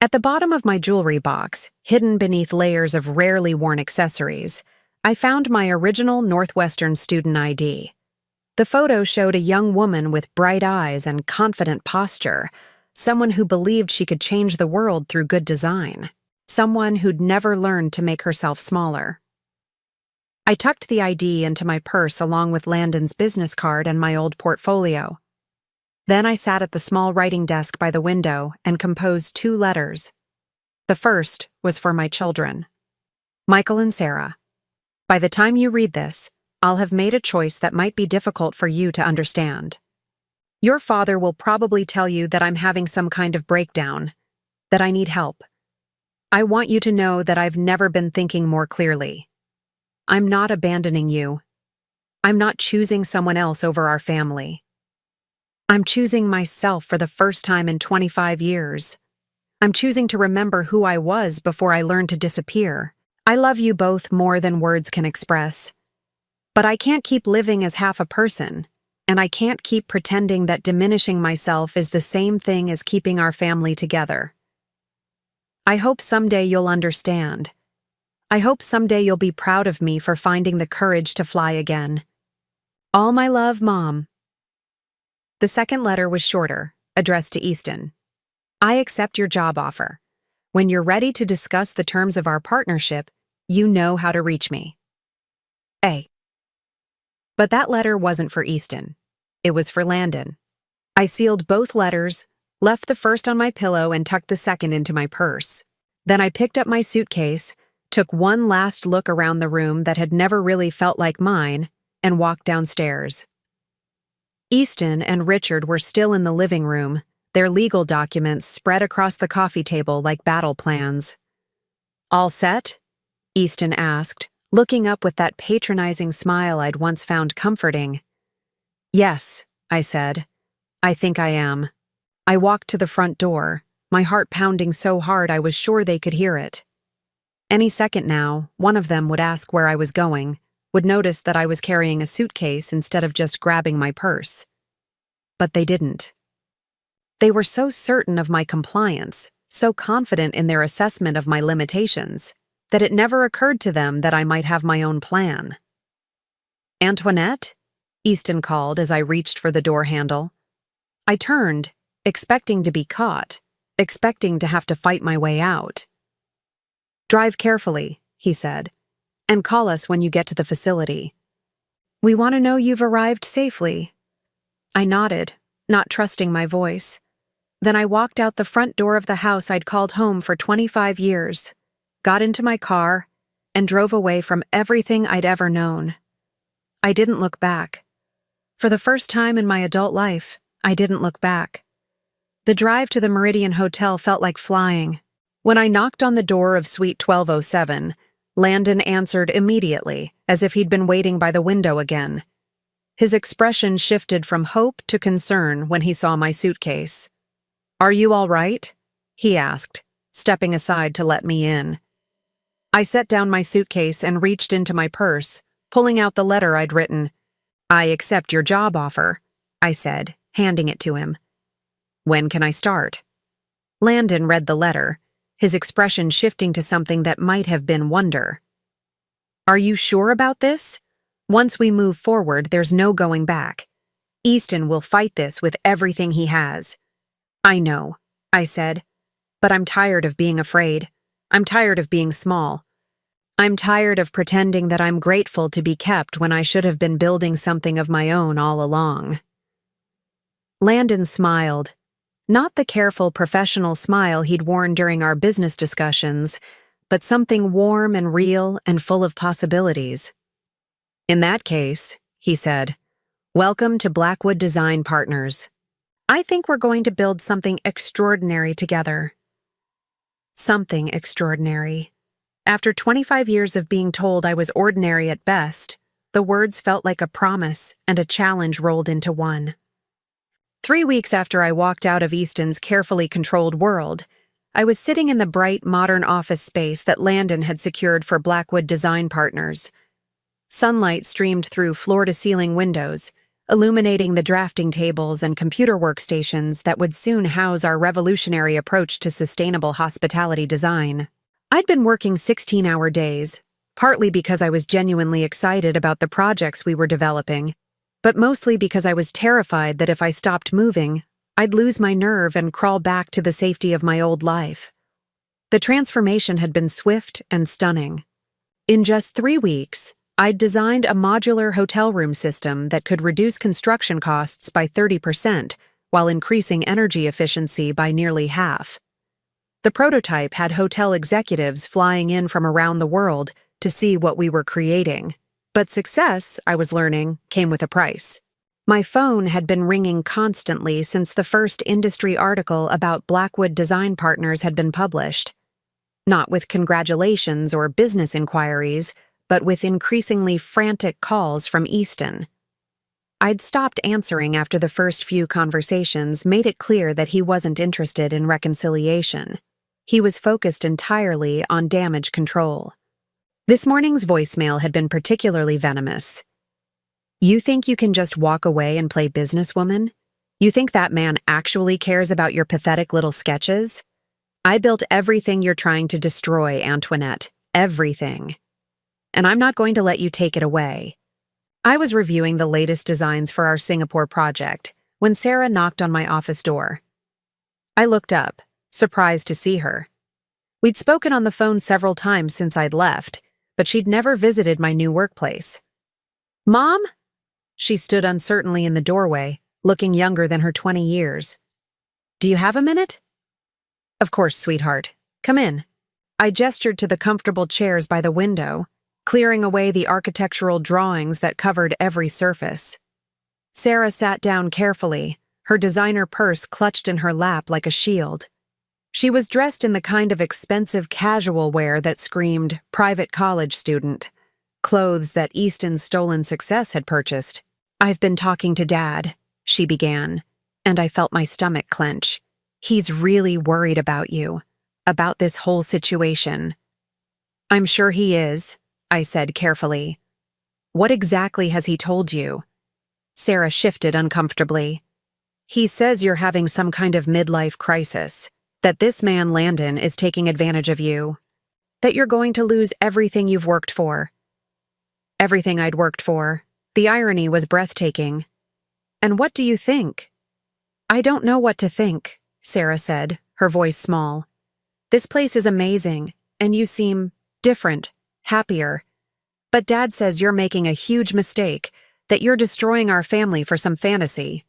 At the bottom of my jewelry box, hidden beneath layers of rarely worn accessories, I found my original Northwestern student ID. The photo showed a young woman with bright eyes and confident posture, someone who believed she could change the world through good design, someone who'd never learned to make herself smaller. I tucked the ID into my purse along with Landon's business card and my old portfolio. Then I sat at the small writing desk by the window and composed 2 letters. The first was for my children. Michael and Sarah. By the time you read this, I'll have made a choice that might be difficult for you to understand. Your father will probably tell you that I'm having some kind of breakdown, that I need help. I want you to know that I've never been thinking more clearly. I'm not abandoning you. I'm not choosing someone else over our family. I'm choosing myself for the first time in 25 years. I'm choosing to remember who I was before I learned to disappear. I love you both more than words can express. But I can't keep living as half a person, and I can't keep pretending that diminishing myself is the same thing as keeping our family together. I hope someday you'll understand. I hope someday you'll be proud of me for finding the courage to fly again. All my love, Mom. The second letter was shorter, addressed to Easton. I accept your job offer. When you're ready to discuss the terms of our partnership, you know how to reach me. A. But that letter wasn't for Easton. It was for Landon. I sealed both letters, left the first on my pillow and tucked the second into my purse. Then I picked up my suitcase, took one last look around the room that had never really felt like mine, and walked downstairs. Easton and Richard were still in the living room, their legal documents spread across the coffee table like battle plans. "All set?" Easton asked, looking up with that patronizing smile I'd once found comforting. "Yes," I said. "I think I am." I walked to the front door, my heart pounding so hard I was sure they could hear it. Any second now, one of them would ask where I was going, would notice that I was carrying a suitcase instead of just grabbing my purse. But they didn't. They were so certain of my compliance, so confident in their assessment of my limitations. that it never occurred to them that I might have my own plan. "Antoinette?" Easton called as I reached for the door handle. I turned, expecting to be caught, expecting to have to fight my way out. "Drive carefully," he said, "and call us when you get to the facility. We want to know you've arrived safely." I nodded, not trusting my voice. Then I walked out the front door of the house I'd called home for 25 years, got into my car, and drove away from everything I'd ever known. I didn't look back. For the first time in my adult life, I didn't look back. The drive to the Meridian Hotel felt like flying. When I knocked on the door of Suite 1207, Landon answered immediately, as if he'd been waiting by the window again. His expression shifted from hope to concern when he saw my suitcase. "Are you all right?" he asked, stepping aside to let me in. I set down my suitcase and reached into my purse, pulling out the letter I'd written. "I accept your job offer," I said, handing it to him. "When can I start?" Landon read the letter, his expression shifting to something that might have been wonder. "Are you sure about this? Once we move forward, there's no going back. Easton will fight this with everything he has." "I know," I said, "but I'm tired of being afraid. I'm tired of being small. I'm tired of pretending that I'm grateful to be kept when I should have been building something of my own all along." Landon smiled. Not the careful professional smile he'd worn during our business discussions, but something warm and real and full of possibilities. "In that case," he said, "welcome to Blackwood Design Partners. I think we're going to build something extraordinary together." Something extraordinary. After 25 years of being told I was ordinary at best, the words felt like a promise and a challenge rolled into one. 3 weeks after I walked out of Easton's carefully controlled world, I was sitting in the bright, modern office space that Landon had secured for Blackwood Design Partners. Sunlight streamed through floor-to-ceiling windows, illuminating the drafting tables and computer workstations that would soon house our revolutionary approach to sustainable hospitality design. I'd been working 16-hour days, partly because I was genuinely excited about the projects we were developing, but mostly because I was terrified that if I stopped moving, I'd lose my nerve and crawl back to the safety of my old life. The transformation had been swift and stunning. In just 3 weeks, I'd designed a modular hotel room system that could reduce construction costs by 30% while increasing energy efficiency by nearly half. The prototype had hotel executives flying in from around the world to see what we were creating. But success, I was learning, came with a price. My phone had been ringing constantly since the first industry article about Blackwood Design Partners had been published. Not with congratulations or business inquiries, but with increasingly frantic calls from Easton. I'd stopped answering after the first few conversations made it clear that he wasn't interested in reconciliation. He was focused entirely on damage control. This morning's voicemail had been particularly venomous. "You think you can just walk away and play businesswoman? You think that man actually cares about your pathetic little sketches? I built everything you're trying to destroy, Antoinette. Everything. And I'm not going to let you take it away." I was reviewing the latest designs for our Singapore project when Sarah knocked on my office door. I looked up, surprised to see her. We'd spoken on the phone several times since I'd left, but she'd never visited my new workplace. "Mom?" She stood uncertainly in the doorway, looking younger than her 20 years. "Do you have a minute?" "Of course, sweetheart. Come in." I gestured to the comfortable chairs by the window, clearing away the architectural drawings that covered every surface. Sarah sat down carefully, her designer purse clutched in her lap like a shield. She was dressed in the kind of expensive casual wear that screamed private college student, clothes that Easton's stolen success had purchased. "I've been talking to Dad," she began, and I felt my stomach clench. "He's really worried about you, about this whole situation." "I'm sure he is," I said carefully. "What exactly has he told you?" Sarah shifted uncomfortably. "He says you're having some kind of midlife crisis, that this man Landon is taking advantage of you." That you're going to lose everything you've worked for. Everything I'd worked for. The irony was breathtaking. And what do you think? I don't know what to think, Sarah said, her voice small. This place is amazing, and you seem different, happier. But Dad says you're making a huge mistake, that you're destroying our family for some fantasy.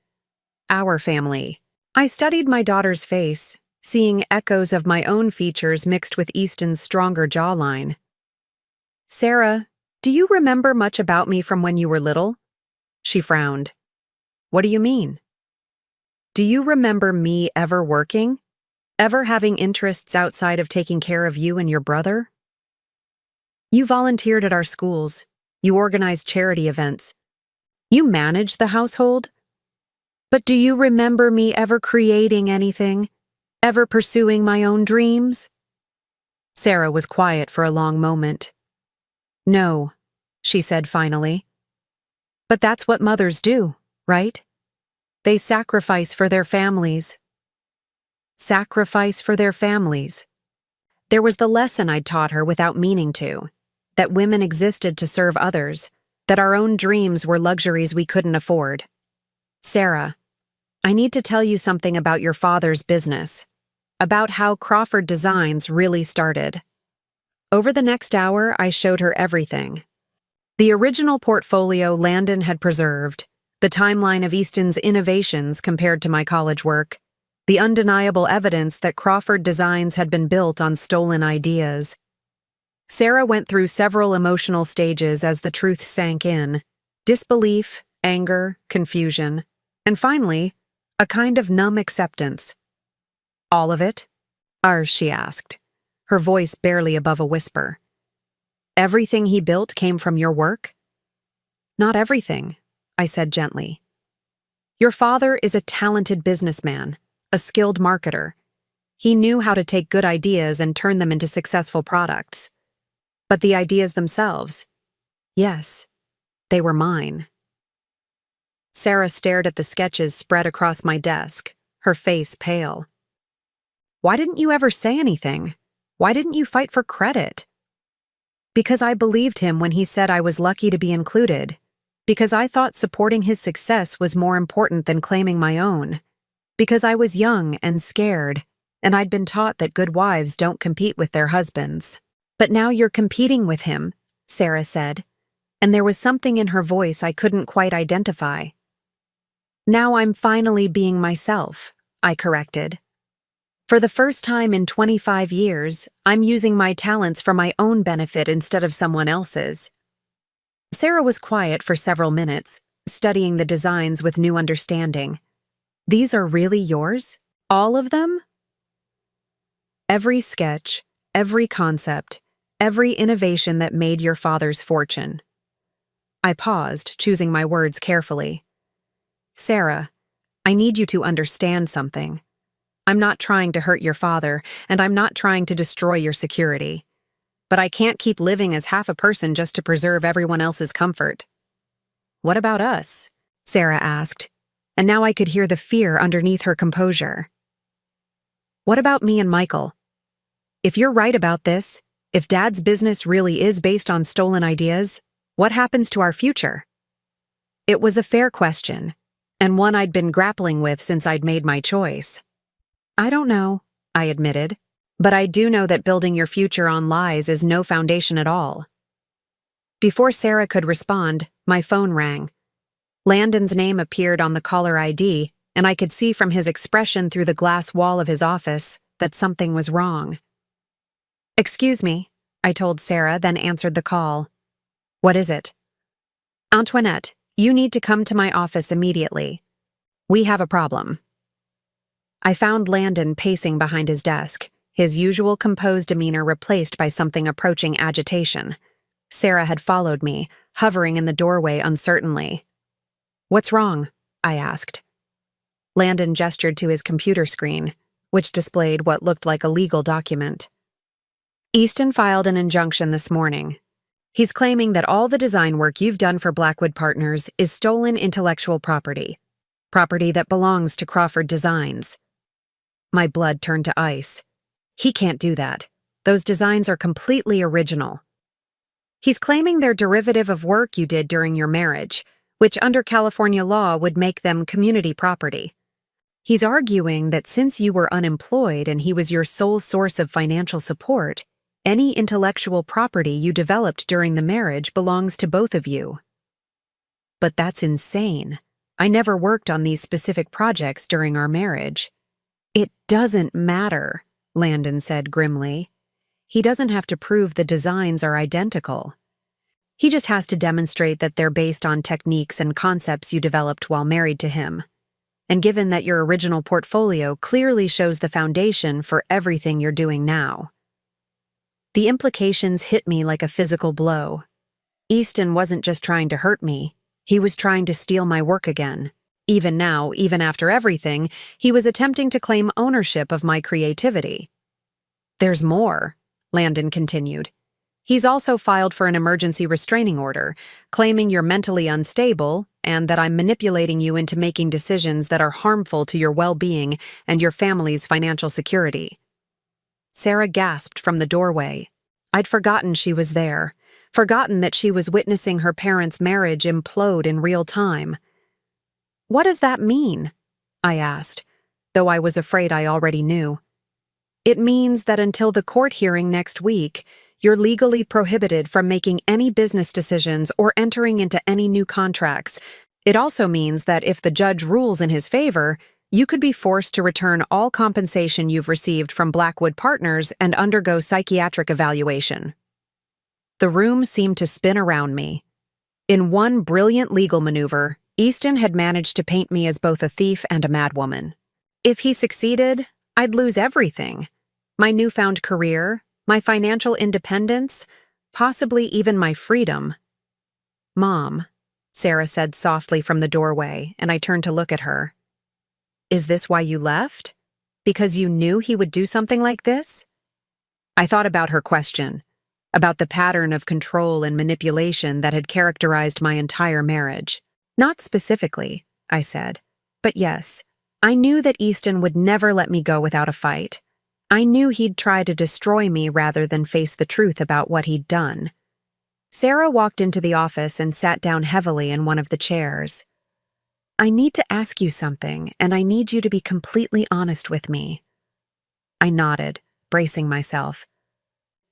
Our family. I studied my daughter's face, seeing echoes of my own features mixed with Easton's stronger jawline. Sarah, do you remember much about me from when you were little? She frowned. What do you mean? Do you remember me ever working? Ever having interests outside of taking care of you and your brother? You volunteered at our schools. You organized charity events. You managed the household. But do you remember me ever creating anything? Ever pursuing my own dreams? Sarah was quiet for a long moment. No, she said finally. But that's what mothers do, right? They sacrifice for their families. Sacrifice for their families. There was the lesson I'd taught her without meaning to, that women existed to serve others, that our own dreams were luxuries we couldn't afford. Sarah, I need to tell you something about your father's business, about how Crawford Designs really started. Over the next hour, I showed her everything. The original portfolio Landon had preserved, the timeline of Easton's innovations compared to my college work, the undeniable evidence that Crawford Designs had been built on stolen ideas. Sarah went through several emotional stages as the truth sank in: disbelief, anger, confusion, and finally, a kind of numb acceptance. All of it? She asked, her voice barely above a whisper. Everything he built came from your work? Not everything, I said gently. Your father is a talented businessman, a skilled marketer. He knew how to take good ideas and turn them into successful products. But the ideas themselves, yes, they were mine. Sarah stared at the sketches spread across my desk, her face pale. Why didn't you ever say anything? Why didn't you fight for credit? Because I believed him when he said I was lucky to be included. Because I thought supporting his success was more important than claiming my own. Because I was young and scared, and I'd been taught that good wives don't compete with their husbands. But now you're competing with him, Sarah said, and there was something in her voice I couldn't quite identify. Now I'm finally being myself, I corrected. For the first time in 25 years, I'm using my talents for my own benefit instead of someone else's. Sarah was quiet for several minutes, studying the designs with new understanding. These are really yours? All of them? Every sketch, every concept, every innovation that made your father's fortune. I paused, choosing my words carefully. Sarah, I need you to understand something. I'm not trying to hurt your father, and I'm not trying to destroy your security. But I can't keep living as half a person just to preserve everyone else's comfort. What about us? Sarah asked, and now I could hear the fear underneath her composure. What about me and Michael? If you're right about this, if Dad's business really is based on stolen ideas, what happens to our future? It was a fair question, and one I'd been grappling with since I'd made my choice. I don't know, I admitted, but I do know that building your future on lies is no foundation at all. Before Sarah could respond, my phone rang. Landon's name appeared on the caller ID, and I could see from his expression through the glass wall of his office that something was wrong. Excuse me, I told Sarah, then answered the call. What is it? Antoinette, you need to come to my office immediately. We have a problem. I found Landon pacing behind his desk, his usual composed demeanor replaced by something approaching agitation. Sarah had followed me, hovering in the doorway uncertainly. What's wrong? I asked. Landon gestured to his computer screen, which displayed what looked like a legal document. Easton filed an injunction this morning. He's claiming that all the design work you've done for Blackwood Partners is stolen intellectual property that belongs to Crawford Designs. My blood turned to ice. He can't do that. Those designs are completely original. He's claiming they're derivative of work you did during your marriage, which under California law would make them community property. He's arguing that since you were unemployed and he was your sole source of financial support, any intellectual property you developed during the marriage belongs to both of you. But that's insane. I never worked on these specific projects during our marriage. It doesn't matter, Landon said grimly. He doesn't have to prove the designs are identical. He just has to demonstrate that they're based on techniques and concepts you developed while married to him. And given that your original portfolio clearly shows the foundation for everything you're doing now. The implications hit me like a physical blow. Easton wasn't just trying to hurt me, he was trying to steal my work again. Even now, even after everything, he was attempting to claim ownership of my creativity. There's more, Landon continued. He's also filed for an emergency restraining order, claiming you're mentally unstable and that I'm manipulating you into making decisions that are harmful to your well-being and your family's financial security. Sarah gasped from the doorway. I'd forgotten she was there, forgotten that she was witnessing her parents' marriage implode in real time. What does that mean? I asked, though I was afraid I already knew. It means that until the court hearing next week, you're legally prohibited from making any business decisions or entering into any new contracts. It also means that if the judge rules in his favor, you could be forced to return all compensation you've received from Blackwood Partners and undergo psychiatric evaluation. The room seemed to spin around me. In one brilliant legal maneuver, Easton had managed to paint me as both a thief and a madwoman. If he succeeded, I'd lose everything. My newfound career, my financial independence, possibly even my freedom. Mom, Sarah said softly from the doorway, and I turned to look at her. Is this why you left? Because you knew he would do something like this? I thought about her question, about the pattern of control and manipulation that had characterized my entire marriage. Not specifically, I said, but yes, I knew that Easton would never let me go without a fight. I knew he'd try to destroy me rather than face the truth about what he'd done. Sarah walked into the office and sat down heavily in one of the chairs. I need to ask you something, and I need you to be completely honest with me. I nodded, bracing myself.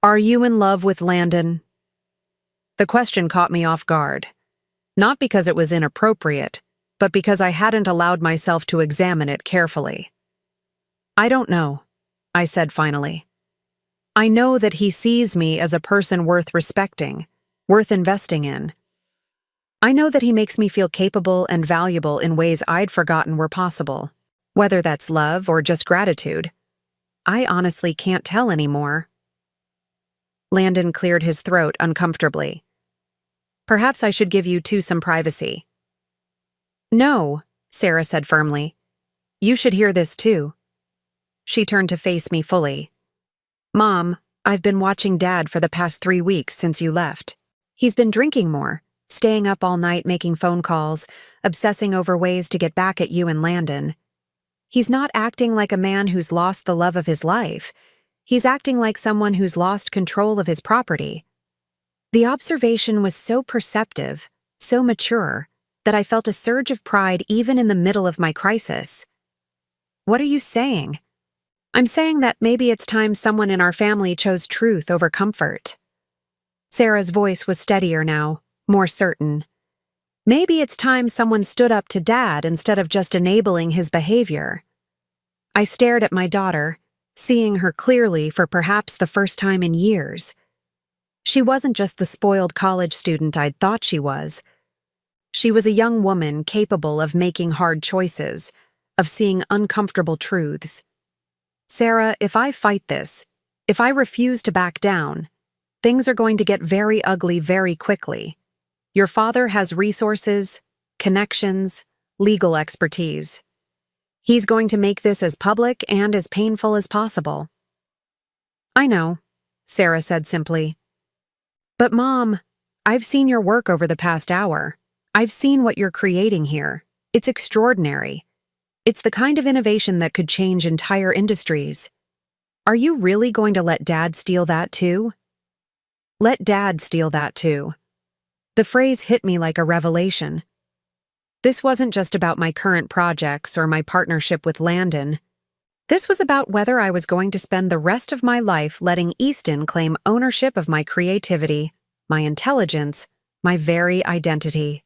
Are you in love with Landon? The question caught me off guard. Not because it was inappropriate, but because I hadn't allowed myself to examine it carefully. I don't know, I said finally. I know that he sees me as a person worth respecting, worth investing in. I know that he makes me feel capable and valuable in ways I'd forgotten were possible, whether that's love or just gratitude. I honestly can't tell anymore. Landon cleared his throat uncomfortably. Perhaps I should give you two some privacy. No, Sarah said firmly. You should hear this too. She turned to face me fully. Mom, I've been watching Dad for the past 3 weeks since you left. He's been drinking more, staying up all night making phone calls, obsessing over ways to get back at you and Landon. He's not acting like a man who's lost the love of his life. He's acting like someone who's lost control of his property. The observation was so perceptive, so mature, that I felt a surge of pride even in the middle of my crisis. What are you saying? I'm saying that maybe it's time someone in our family chose truth over comfort. Sarah's voice was steadier now, more certain. Maybe it's time someone stood up to Dad instead of just enabling his behavior. I stared at my daughter, seeing her clearly for perhaps the first time in years. She wasn't just the spoiled college student I'd thought she was. She was a young woman capable of making hard choices, of seeing uncomfortable truths. Sarah, if I fight this, if I refuse to back down, things are going to get very ugly very quickly. Your father has resources, connections, legal expertise. He's going to make this as public and as painful as possible. I know, Sarah said simply. But Mom, I've seen your work over the past hour. I've seen what you're creating here. It's extraordinary. It's the kind of innovation that could change entire industries. Are you really going to let Dad steal that too? Let Dad steal that too. The phrase hit me like a revelation. This wasn't just about my current projects or my partnership with Landon. This was about whether I was going to spend the rest of my life letting Easton claim ownership of my creativity, my intelligence, my very identity.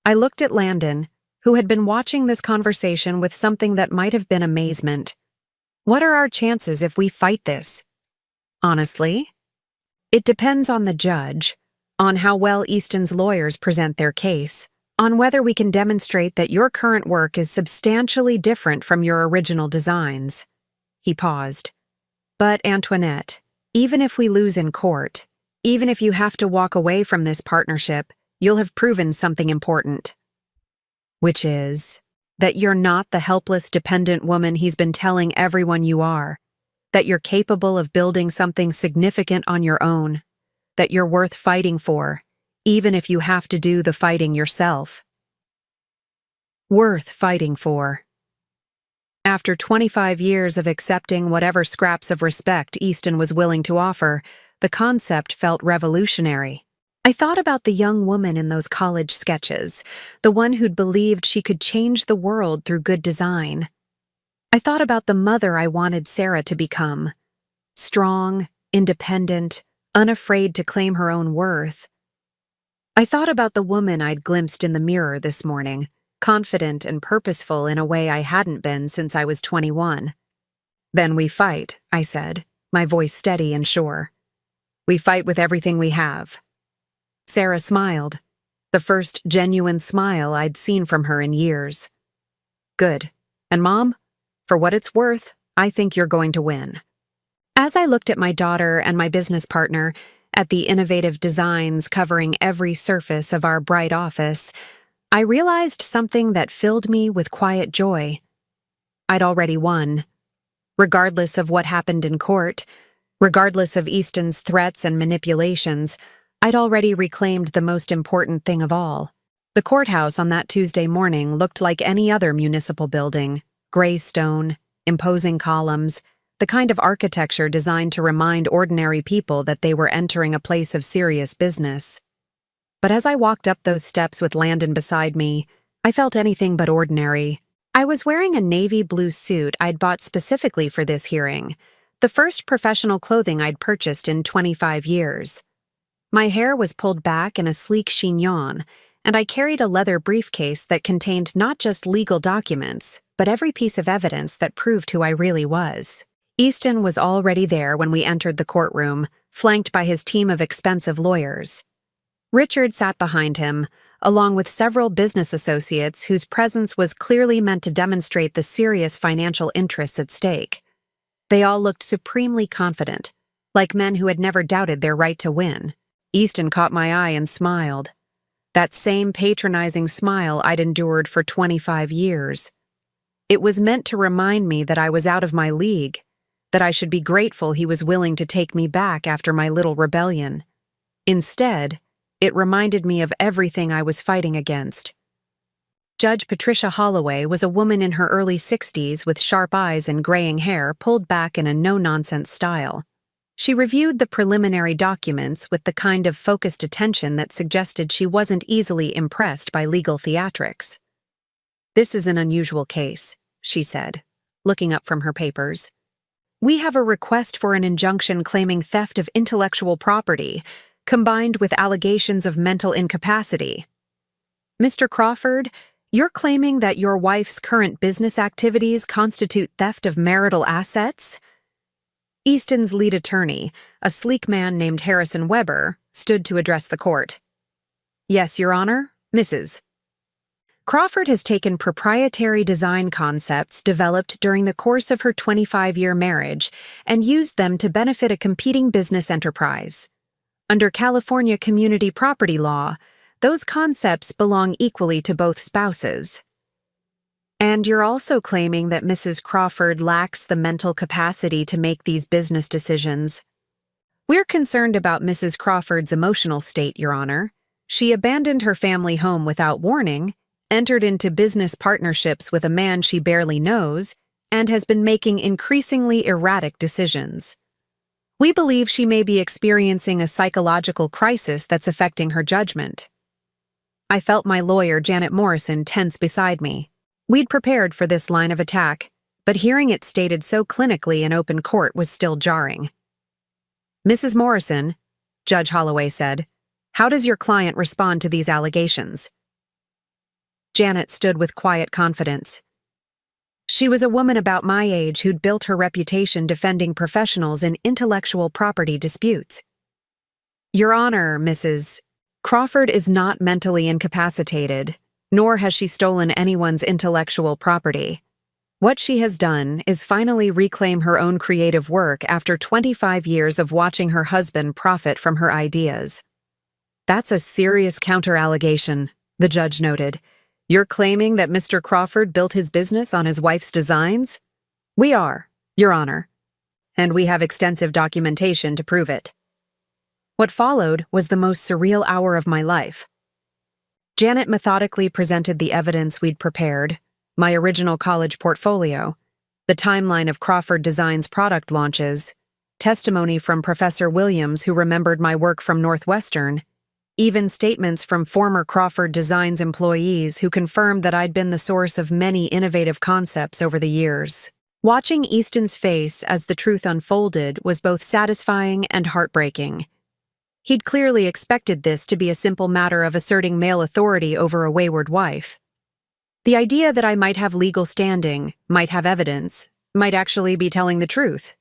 I looked at Landon, who had been watching this conversation with something that might have been amazement. What are our chances if we fight this? Honestly, it depends on the judge, on how well Easton's lawyers present their case, on whether we can demonstrate that your current work is substantially different from your original designs. He paused. But Antoinette, even if we lose in court, even if you have to walk away from this partnership, you'll have proven something important. Which is that you're not the helpless, dependent woman he's been telling everyone you are, that you're capable of building something significant on your own, that you're worth fighting for, even if you have to do the fighting yourself. Worth fighting for. After 25 years of accepting whatever scraps of respect Easton was willing to offer, the concept felt revolutionary. I thought about the young woman in those college sketches, the one who'd believed she could change the world through good design. I thought about the mother I wanted Sarah to become. Strong, independent, unafraid to claim her own worth. I thought about the woman I'd glimpsed in the mirror this morning, confident and purposeful in a way I hadn't been since I was 21. Then we fight, I said, my voice steady and sure. We fight with everything we have. Sarah smiled, the first genuine smile I'd seen from her in years. Good. And Mom, for what it's worth, I think you're going to win. As I looked at my daughter and my business partner, at the innovative designs covering every surface of our bright office, I realized something that filled me with quiet joy. I'd already won. Regardless of what happened in court, regardless of Easton's threats and manipulations, I'd already reclaimed the most important thing of all. The courthouse on that Tuesday morning looked like any other municipal building, gray stone, imposing columns, the kind of architecture designed to remind ordinary people that they were entering a place of serious business. But as I walked up those steps with Landon beside me, I felt anything but ordinary. I was wearing a navy blue suit I'd bought specifically for this hearing, the first professional clothing I'd purchased in 25 years. My hair was pulled back in a sleek chignon, and I carried a leather briefcase that contained not just legal documents, but every piece of evidence that proved who I really was. Easton was already there when we entered the courtroom, flanked by his team of expensive lawyers. Richard sat behind him, along with several business associates whose presence was clearly meant to demonstrate the serious financial interests at stake. They all looked supremely confident, like men who had never doubted their right to win. Easton caught my eye and smiled. That same patronizing smile I'd endured for 25 years. It was meant to remind me that I was out of my league, that I should be grateful he was willing to take me back after my little rebellion. Instead, it reminded me of everything I was fighting against. Judge Patricia Holloway was a woman in her early 60s with sharp eyes and graying hair pulled back in a no-nonsense style. She reviewed the preliminary documents with the kind of focused attention that suggested she wasn't easily impressed by legal theatrics. "This is an unusual case," she said, looking up from her papers. "We have a request for an injunction claiming theft of intellectual property, combined with allegations of mental incapacity. Mr. Crawford, you're claiming that your wife's current business activities constitute theft of marital assets?" Easton's lead attorney, a sleek man named Harrison Weber, stood to address the court. "Yes, Your Honor, Mrs. Crawford has taken proprietary design concepts developed during the course of her 25-year marriage and used them to benefit a competing business enterprise. Under California community property law, those concepts belong equally to both spouses. And you're also claiming that Mrs. Crawford lacks the mental capacity to make these business decisions. We're concerned about Mrs. Crawford's emotional state, Your Honor. She abandoned her family home without warning, entered into business partnerships with a man she barely knows, and has been making increasingly erratic decisions. We believe she may be experiencing a psychological crisis that's affecting her judgment. I felt my lawyer, Janet Morrison, tense beside me. We'd prepared for this line of attack, but hearing it stated so clinically in open court was still jarring. "Mrs. Morrison," Judge Holloway said, "how does your client respond to these allegations?" Janet stood with quiet confidence. She was a woman about my age who'd built her reputation defending professionals in intellectual property disputes. "Your Honor, Mrs. Crawford is not mentally incapacitated, nor has she stolen anyone's intellectual property. What she has done is finally reclaim her own creative work after 25 years of watching her husband profit from her ideas." "That's a serious counter-allegation," the judge noted. "You're claiming that Mr. Crawford built his business on his wife's designs?" "We are, Your Honor, and we have extensive documentation to prove it." What followed was the most surreal hour of my life. Janet methodically presented the evidence we'd prepared, my original college portfolio, the timeline of Crawford Designs product launches, testimony from Professor Williams who remembered my work from Northwestern, even statements from former Crawford Designs employees who confirmed that I'd been the source of many innovative concepts over the years. Watching Easton's face as the truth unfolded was both satisfying and heartbreaking. He'd clearly expected this to be a simple matter of asserting male authority over a wayward wife. The idea that I might have legal standing, might have evidence, might actually be telling the truth,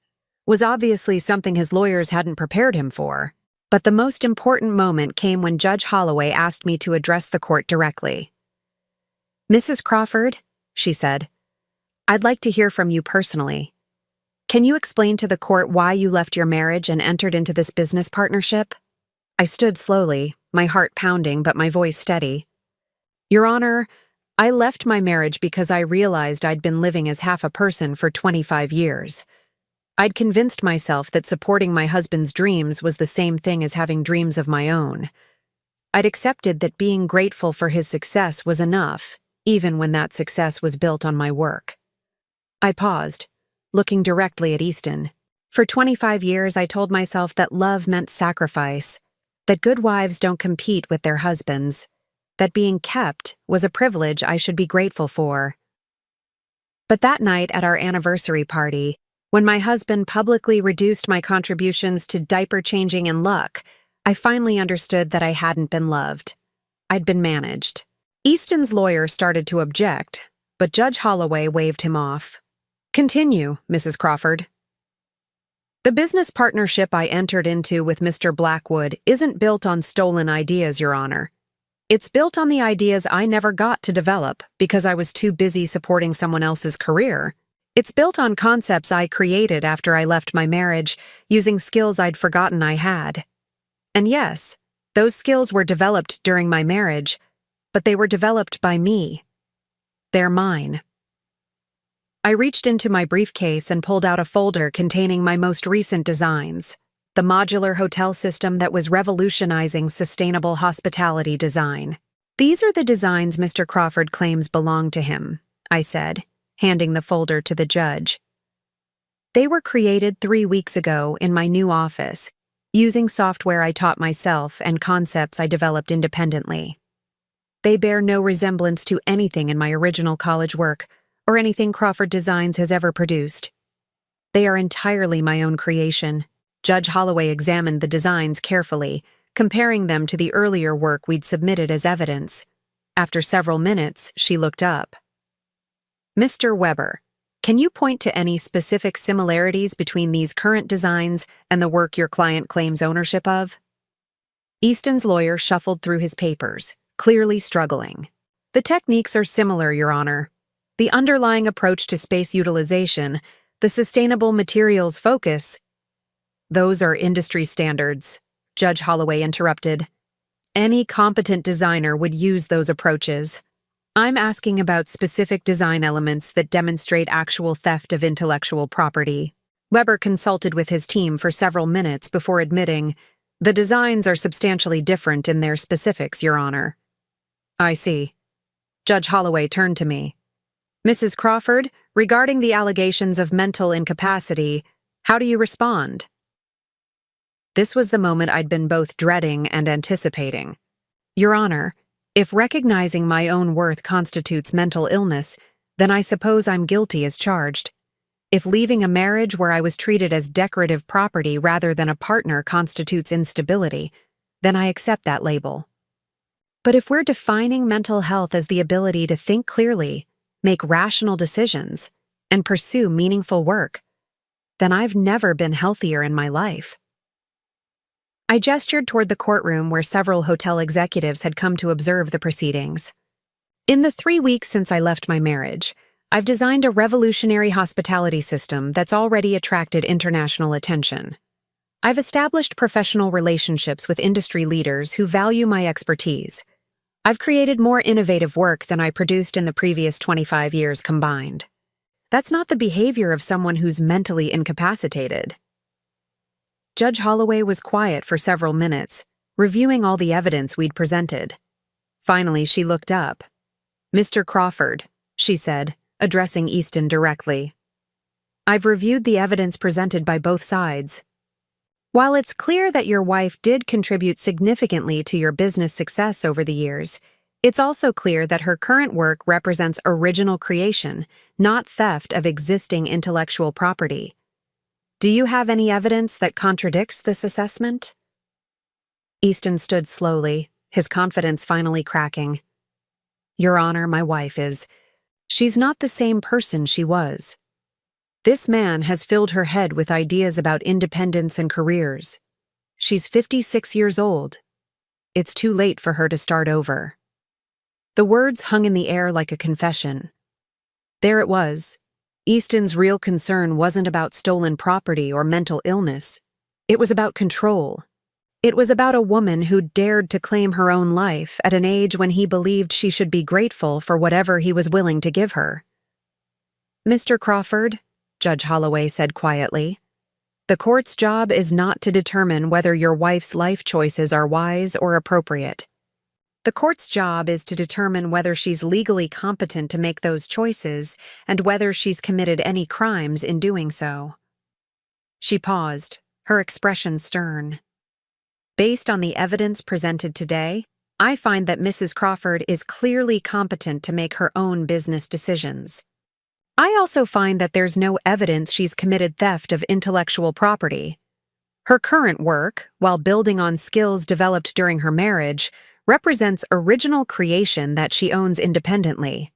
was obviously something his lawyers hadn't prepared him for. But the most important moment came when Judge Holloway asked me to address the court directly. "Mrs. Crawford," she said, "I'd like to hear from you personally. Can you explain to the court why you left your marriage and entered into this business partnership?" I stood slowly, my heart pounding but my voice steady. "Your Honor, I left my marriage because I realized I'd been living as half a person for 25 years. I'd convinced myself that supporting my husband's dreams was the same thing as having dreams of my own. I'd accepted that being grateful for his success was enough, even when that success was built on my work." I paused, looking directly at Easton. For 25 years, I told myself that love meant sacrifice, that good wives don't compete with their husbands, that being kept was a privilege I should be grateful for. But that night at our anniversary party, when my husband publicly reduced my contributions to diaper changing and luck, I finally understood that I hadn't been loved. I'd been managed. Easton's lawyer started to object, but Judge Holloway waved him off. "Continue, Mrs. Crawford." "The business partnership I entered into with Mr. Blackwood isn't built on stolen ideas, Your Honor. It's built on the ideas I never got to develop because I was too busy supporting someone else's career. It's built on concepts I created after I left my marriage, using skills I'd forgotten I had. And yes, those skills were developed during my marriage, but they were developed by me. They're mine." I reached into my briefcase and pulled out a folder containing my most recent designs, the modular hotel system that was revolutionizing sustainable hospitality design. "These are the designs Mr. Crawford claims belong to him," I said, handing the folder to the judge. "They were created 3 weeks ago in my new office, using software I taught myself and concepts I developed independently. They bear no resemblance to anything in my original college work or anything Crawford Designs has ever produced. They are entirely my own creation." Judge Holloway examined the designs carefully, comparing them to the earlier work we'd submitted as evidence. After several minutes, she looked up. "Mr. Weber, can you point to any specific similarities between these current designs and the work your client claims ownership of?" Easton's lawyer shuffled through his papers, clearly struggling. "The techniques are similar, Your Honor. The underlying approach to space utilization, the sustainable materials focus—" "Those are industry standards," Judge Holloway interrupted. "Any competent designer would use those approaches. I'm asking about specific design elements that demonstrate actual theft of intellectual property." Weber consulted with his team for several minutes before admitting, "The designs are substantially different in their specifics, Your Honor." "I see." Judge Holloway turned to me. Mrs. Crawford, regarding the allegations of mental incapacity, how do you respond? This was the moment I'd been both dreading and anticipating. Your Honor, if recognizing my own worth constitutes mental illness, then I suppose I'm guilty as charged. If leaving a marriage where I was treated as decorative property rather than a partner constitutes instability, then I accept that label. But if we're defining mental health as the ability to think clearly, make rational decisions, and pursue meaningful work, then I've never been healthier in my life. I gestured toward the courtroom where several hotel executives had come to observe the proceedings. In the 3 weeks since I left my marriage, I've designed a revolutionary hospitality system that's already attracted international attention. I've established professional relationships with industry leaders who value my expertise. I've created more innovative work than I produced in the previous 25 years combined. That's not the behavior of someone who's mentally incapacitated. Judge Holloway was quiet for several minutes, reviewing all the evidence we'd presented. Finally, she looked up. Mr. Crawford, she said, addressing Easton directly. I've reviewed the evidence presented by both sides. While it's clear that your wife did contribute significantly to your business success over the years, it's also clear that her current work represents original creation, not theft of existing intellectual property. Do you have any evidence that contradicts this assessment? Easton stood slowly, his confidence finally cracking. Your Honor, my wife is. She's not the same person she was. This man has filled her head with ideas about independence and careers. She's 56 years old. It's too late for her to start over. The words hung in the air like a confession. There it was. Easton's real concern wasn't about stolen property or mental illness. It was about control. It was about a woman who dared to claim her own life at an age when he believed she should be grateful for whatever he was willing to give her. Mr. Crawford, Judge Holloway said quietly, the court's job is not to determine whether your wife's life choices are wise or appropriate. The court's job is to determine whether she's legally competent to make those choices and whether she's committed any crimes in doing so. She paused, her expression stern. Based on the evidence presented today, I find that Mrs. Crawford is clearly competent to make her own business decisions. I also find that there's no evidence she's committed theft of intellectual property. Her current work, while building on skills developed during her marriage, represents original creation that she owns independently.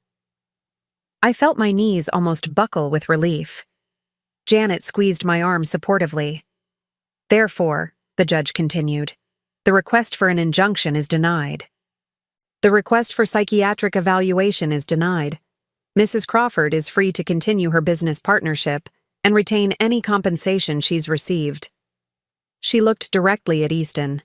I felt my knees almost buckle with relief. Janet squeezed my arm supportively. Therefore, the judge continued, the request for an injunction is denied. The request for psychiatric evaluation is denied. Mrs. Crawford is free to continue her business partnership and retain any compensation she's received. She looked directly at Easton.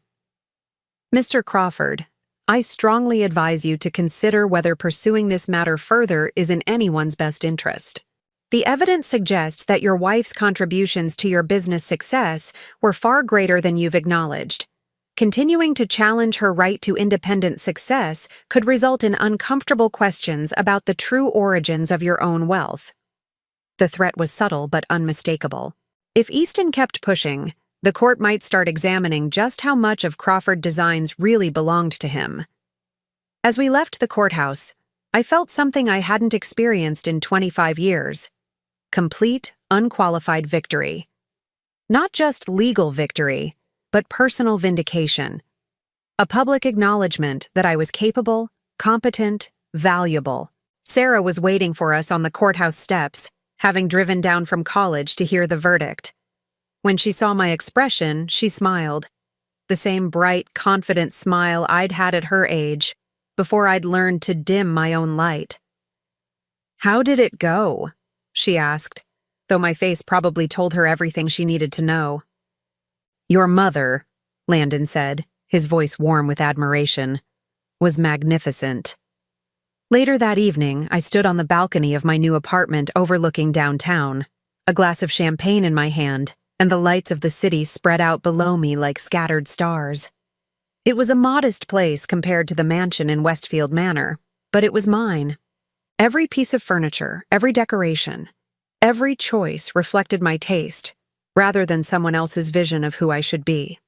Mr. Crawford, I strongly advise you to consider whether pursuing this matter further is in anyone's best interest. The evidence suggests that your wife's contributions to your business success were far greater than you've acknowledged. Continuing to challenge her right to independent success could result in uncomfortable questions about the true origins of your own wealth. The threat was subtle but unmistakable. If Easton kept pushing, the court might start examining just how much of Crawford Designs really belonged to him. As we left the courthouse, I felt something I hadn't experienced in 25 years. Complete, unqualified victory. Not just legal victory, but personal vindication. A public acknowledgement that I was capable, competent, valuable. Sarah was waiting for us on the courthouse steps, having driven down from college to hear the verdict. When she saw my expression, she smiled. The same bright, confident smile I'd had at her age, before I'd learned to dim my own light. "How did it go?" she asked, though my face probably told her everything she needed to know. "Your mother," Landon said, his voice warm with admiration, "was magnificent." Later that evening, I stood on the balcony of my new apartment overlooking downtown, a glass of champagne in my hand, and the lights of the city spread out below me like scattered stars. It was a modest place compared to the mansion in Westfield Manor, but it was mine. Every piece of furniture, every decoration, every choice reflected my taste, rather than someone else's vision of who I should be.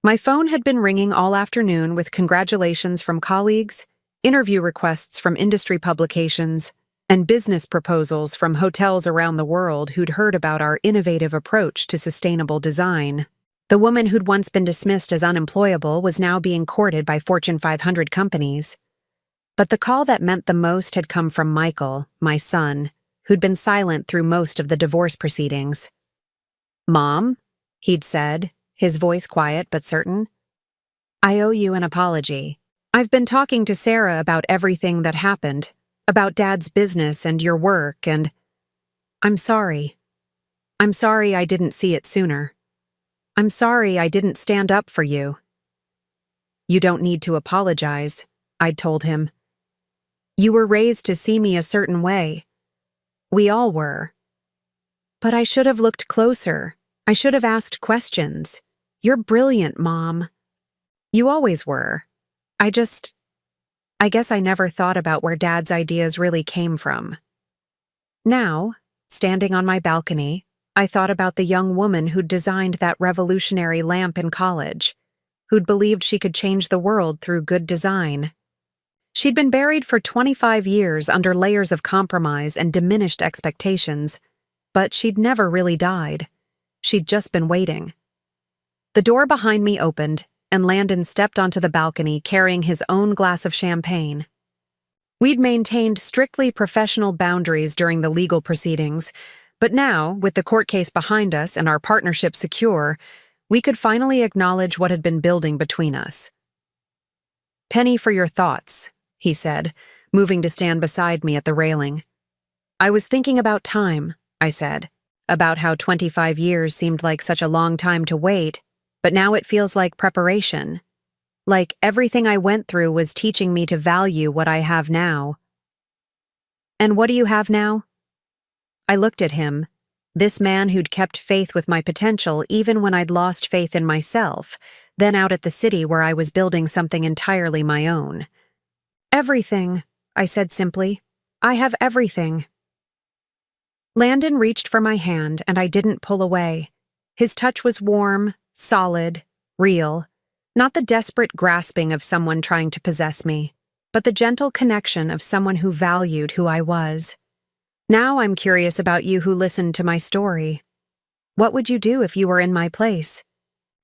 My phone had been ringing all afternoon with congratulations from colleagues, interview requests from industry publications, and business proposals from hotels around the world who'd heard about our innovative approach to sustainable design. The woman who'd once been dismissed as unemployable was now being courted by Fortune 500 companies. But the call that meant the most had come from Michael, my son, who'd been silent through most of the divorce proceedings. "Mom," he'd said, his voice quiet but certain, "I owe you an apology. I've been talking to Sarah about everything that happened, about Dad's business and your work, and I'm sorry. I'm sorry I didn't see it sooner. I'm sorry I didn't stand up for you." "You don't need to apologize," I'd told him. "You were raised to see me a certain way. We all were. But I should have looked closer. I should have asked questions. You're brilliant, Mom. You always were. I guess I never thought about where Dad's ideas really came from." Now, standing on my balcony, I thought about the young woman who'd designed that revolutionary lamp in college, who'd believed she could change the world through good design. She'd been buried for 25 years under layers of compromise and diminished expectations, but she'd never really died. She'd just been waiting. The door behind me opened, and Landon stepped onto the balcony carrying his own glass of champagne. We'd maintained strictly professional boundaries during the legal proceedings, but now, with the court case behind us and our partnership secure, we could finally acknowledge what had been building between us. "Penny for your thoughts," he said, moving to stand beside me at the railing. "I was thinking about time," I said, "about how 25 years seemed like such a long time to wait, but now it feels like preparation. Like everything I went through was teaching me to value what I have now." "And what do you have now?" I looked at him, this man who'd kept faith with my potential even when I'd lost faith in myself, then out at the city where I was building something entirely my own. "Everything," I said simply. "I have everything." Landon reached for my hand, and I didn't pull away. His touch was warm, solid, real, not the desperate grasping of someone trying to possess me, but the gentle connection of someone who valued who I was. Now I'm curious about you who listened to my story. What would you do if you were in my place?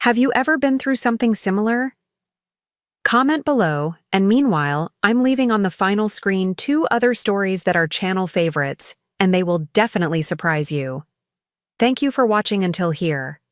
Have you ever been through something similar? Comment below, and meanwhile, I'm leaving on the final screen 2 other stories that are channel favorites, and they will definitely surprise you. Thank you for watching until here.